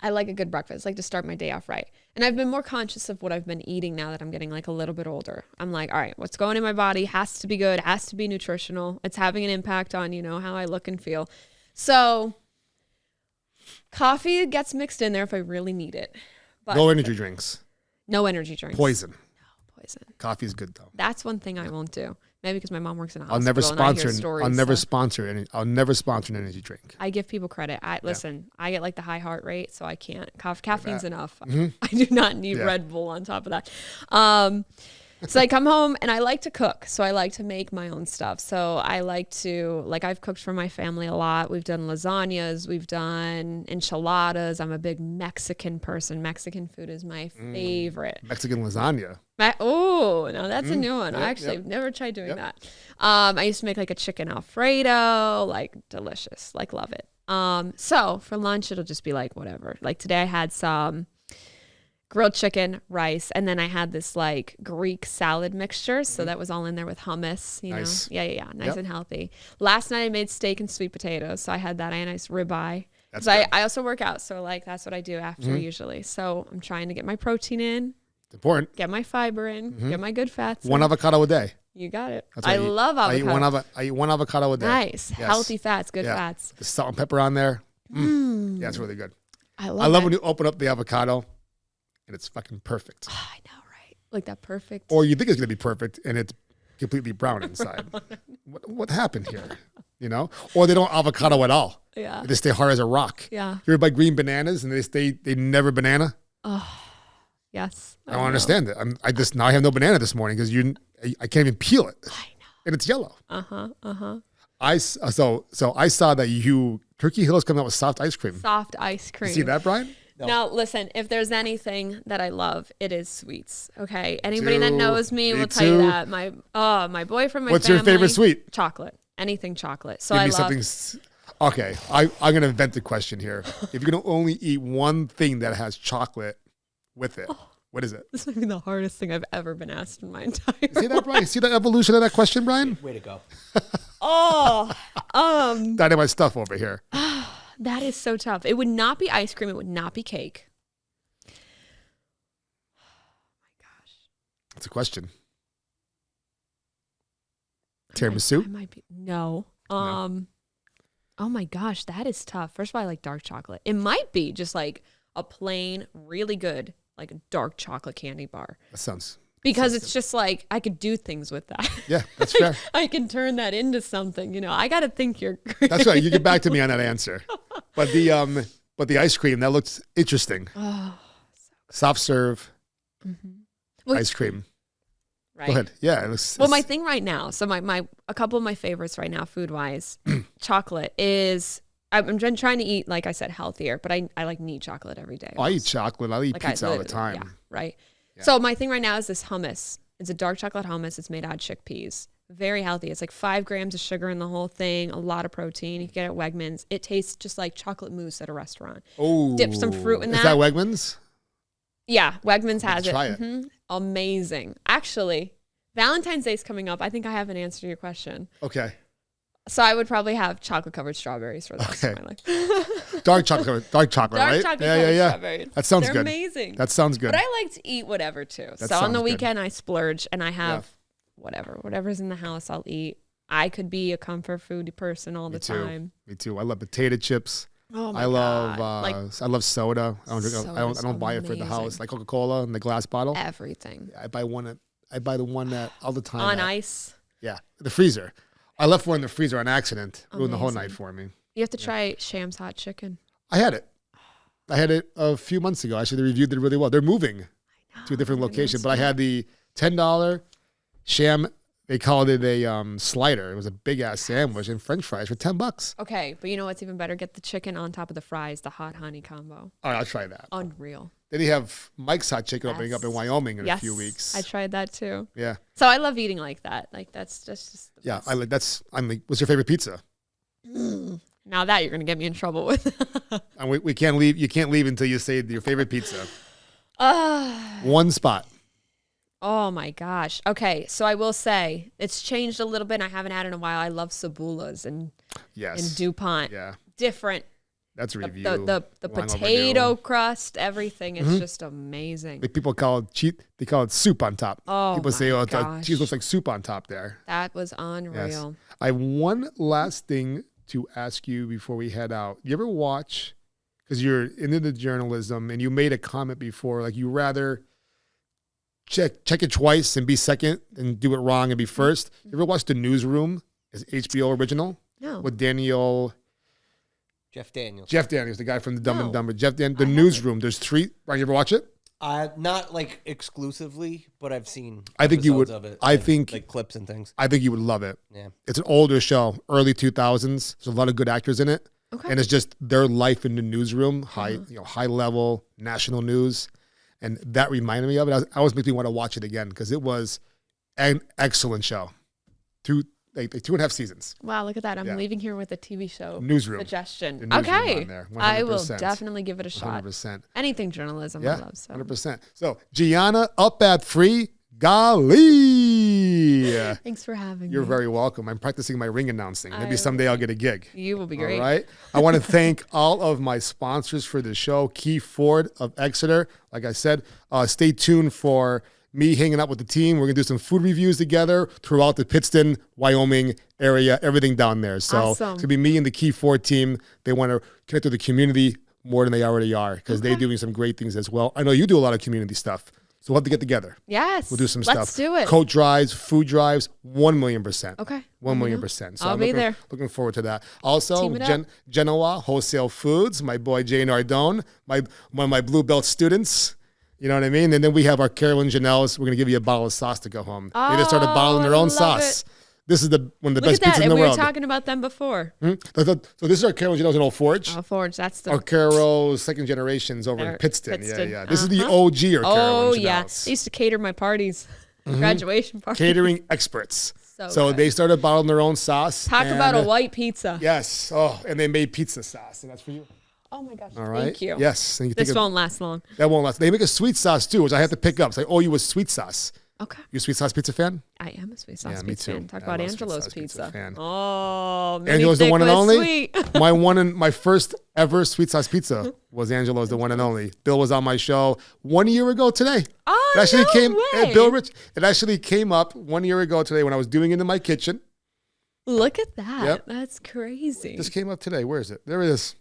like a good breakfast, like to start my day off right. And I've been more conscious of what I've been eating now that I'm getting like a little bit older. I'm like, all right, what's going in my body has to be good, has to be nutritional. It's having an impact on, you know, how I look and feel. So coffee gets mixed in there if I really need it. But no energy drinks. No energy drinks. Poison. No poison. Coffee is good though. That's one thing I won't do. Maybe because my mom works in a hospital. I'll never sponsor an energy drink. I give people credit. Listen, I get like the high heart rate, so I can't. Caffeine's enough. I do not need Red Bull on top of that. So I come home and I like to cook. So I like to make my own stuff. So I like to, like I've cooked for my family a lot. We've done lasagnas. We've done enchiladas. I'm a big Mexican person. Mexican food is my favorite. Mexican lasagna. Oh, no, that's a new one. Yep, I actually have never tried doing that. I used to make like a chicken Alfredo, like delicious, like love it. So for lunch, it'll just be like whatever. Like today I had some grilled chicken, rice, and then I had this like Greek salad mixture. So that was all in there with hummus, you know? Yeah. Nice and healthy. Last night I made steak and sweet potatoes. So I had that. I had a nice ribeye. Because I also work out. So like that's what I do after usually. So I'm trying to get my protein in. It's important. Get my fiber in. Get my good fats in. One avocado a day. You got it. I love avocado. I eat one avocado a day. Nice. Yes. Healthy fats, good fats. The salt and pepper on there. Yeah, it's really good. I love it. When you open up the avocado and it's fucking perfect. Oh, I know, right? Like that perfect. Or you think it's going to be perfect and it's completely brown inside. What happened here? You know? Or they don't avocado at all. Yeah. They stay hard as a rock. Yeah. You ever buy green bananas and they never banana? Oh, yes. I don't understand it. Now I have no banana this morning because I can't even peel it. I know. And it's yellow. So I saw that Turkey Hill is coming out with soft ice cream. Soft ice cream. You see that, Brian? No. Now, listen, if there's anything that I love, it is sweets. Okay. Anybody that knows me will tell you that. My boyfriend, my What's family. your favorite sweet? Chocolate. Anything chocolate. So Give I me love. Something. Okay. I'm going to invent a question here. If you're going to only eat one thing that has chocolate with it, what is it? This might be the hardest thing I've ever been asked in my entire life. See that, Brian? See the evolution of that question, Brian? Way to go. Dynamite stuff over here. That is so tough. It would not be ice cream. It would not be cake. Oh my gosh. That's a question. Tiramisu? I might be. No. Oh my gosh, that is tough. First of all, I like dark chocolate. It might be just like a plain, really good, like a dark chocolate candy bar. That sounds. Because it's just like I could do things with that. Yeah, that's fair. I can turn that into something. You know, I got to think you're great. That's right. You get back to me on that answer. But the ice cream that looks interesting. Oh, soft serve ice cream. Right. Go ahead. Yeah. My thing right now. So a couple of my favorites right now, food wise, chocolate is. I'm trying to eat, like I said, healthier, but I like need chocolate every day. I eat chocolate. I eat pizza all the time. Yeah, right. Yeah. So my thing right now is this hummus. It's a dark chocolate hummus. It's made out of chickpeas. Very healthy. It's like 5 grams of sugar in the whole thing, a lot of protein. You can get it at Wegmans. It tastes just like chocolate mousse at a restaurant. Oh. Dip some fruit in that. Is that Wegmans? Yeah, Wegmans has it. Try it. Amazing. Actually, Valentine's Day is coming up. I think I have an answer to your question. Okay. So I would probably have chocolate-covered strawberries for the rest of my life. Dark chocolate, right? Chocolate-covered strawberries. That sounds They're good. amazing. That sounds good. But I like to eat whatever, too. So on the weekend, I splurge, and I have whatever's in the house, I'll eat. I could be a comfort food person all the time. Me too. I love potato chips. Oh my God. I love soda. I don't buy it for the house, like Coca-Cola in the glass bottle. Everything. I buy the one that all the time. On ice. Yeah, the freezer. I left one in the freezer on accident. Ruined the whole night for me. You have to try Sham's hot chicken. I had it a few months ago. Actually, they reviewed it really well. They're moving to a different location, but I had the $10 Sham, They called it a slider. It was a big ass sandwich and French fries for $10. Okay, but you know what's even better? Get the chicken on top of the fries, the hot honey combo. All right, I'll try that. Unreal. Then you have Mike's Hot Chicken opening up in Wyoming in a few Yes, weeks. I tried that too. Yeah. So I love eating like that. Like that's just the best. I like that's. I'm like, what's your favorite pizza? Now that you're gonna get me in trouble with. And we can't leave. You can't leave until you say your favorite pizza. One spot. Oh my gosh. Okay, so I will say it's changed a little bit. And I haven't had it in a while. I love Cebula's and DuPont. Yeah. Different. That's a review. The potato crust, everything is just amazing. Like people call it they call it soup on top. Oh, people say, "Oh, gosh. cheese looks like soup on top." There. That was unreal. Yes. I have one last thing to ask you before we head out. You ever watch? Because you're into the journalism, and you made a comment before, like you rather check it twice and be second, and do it wrong and be first. You ever watch The Newsroom? Is HBO original? No. With Jeff Daniels, the guy from the Dumb and Dumber. The Newsroom. There's 3. Right, you ever watch it? Not like exclusively, but I've seen. I think you would. Of it, I think like clips and things. I think you would love it. Yeah, it's an older show, early 2000s. There's a lot of good actors in it, and it's just their life in the newsroom, high level national news, and that reminded me of it. I was making me want to watch it again because it was an excellent show. 2.5 seasons. Wow, look at that. I'm leaving here with a TV show Newsroom suggestion. Newsroom okay. on there, I will definitely give it a shot. 100%. Anything journalism I love. So. 100%. So, Gianna up at 3, Galli. Thanks for having me. You're very welcome. I'm practicing my ring announcing. Maybe someday I'll get a gig. You will be great. All right. I want to thank all of my sponsors for the show. Ford of Exeter. Like I said, stay tuned for me hanging out with the team. We're going to do some food reviews together throughout the Pittston, Wyoming area, everything down there. So It's going to be me and the Ford team. They want to connect with the community more than they already are because they're doing some great things as well. I know you do a lot of community stuff. So we'll have to get together. Yes. We'll do some stuff. Let's do it. Coat drives, food drives, 1,000,000%. Okay. 1,000,000%. So I'll be there. Looking forward to that. Also, Genoa, Wholesale Foods, my boy Jay Nardone, one of my Blue Belt students. You know what I mean? And then we have our Carolyn Janelles. We're going to give you a bottle of sauce to go home. They just started bottling their own sauce. This is one of the best pizzas in the world. We were talking about them before. So this is our Carolyn Janelles in Old Forge. Old Forge, that's the... Our Carol's second generations over in Pittston. Yeah. This is the OG or Carolyn Janelles. Yeah. They used to cater my parties, graduation parties. Catering experts. So they started bottling their own sauce. Talk about a white pizza. Yes. Oh, and they made pizza sauce. And that's for you. Oh my gosh. All right. Thank you. Yes. And This won't last long. That won't last. They make a sweet sauce too, which I have to pick up. It's like, oh, you a sweet sauce. Okay. You a sweet sauce pizza fan? I am a sweet sauce me pizza too. fan. Talk about Angelo's pizza. Fan. Oh, Angelo's the one and only. Sweet. my first ever sweet sauce pizza was Angelo's the one and only. Bill was on my show 1 year ago today. Oh, it actually way. Bill Rich. It actually came up 1 year ago today when I was doing it in my kitchen. Look at that. Yep. That's crazy. This came up today. Where is it? There it is.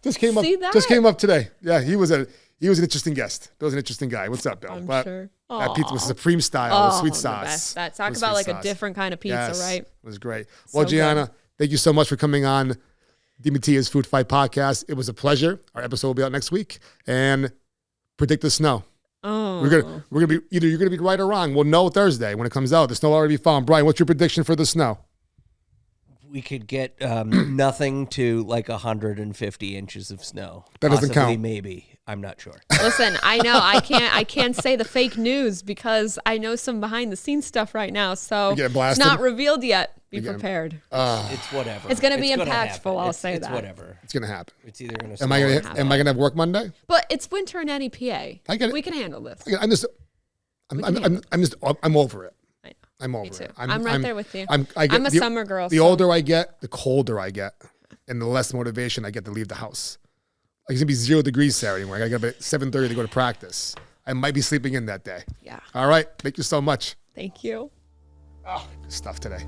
Just came up. That? Just came up today. Yeah, he was an interesting guest. Bill was an interesting guy. What's up, Bill? I'm sure. That pizza was supreme style with sweet The sauce. best. That talk about like a different kind of pizza, right? It was great. Well, Gianna, thank you so much for coming on DiMattia's Food Fight podcast. It was a pleasure. Our episode will be out next week, and predict the snow. Oh, we're gonna be either you're gonna be right or wrong. We'll know Thursday when it comes out. The snow will already be found. Brian, what's your prediction for the snow? We could get nothing to like 150 inches of snow. That doesn't count. Maybe. I'm not sure. Listen, I know I can't say the fake news because I know some behind the scenes stuff right now. So it's not revealed yet. Be prepared. It's whatever. It's going to be impactful. I'll say that. It's whatever. It's going to happen. It's either going to. Am I going to have work Monday? But it's winter in NEPA. I get it. We can handle this. I'm over it. I'm over it. I'm right there with you. I'm a summer girl. The older I get, the colder I get, and the less motivation I get to leave the house. Like it's gonna be 0 degrees Saturday morning. I got to get up at 7:30 to go to practice. I might be sleeping in that day. Yeah. All right. Thank you so much. Thank you. Oh, good stuff today.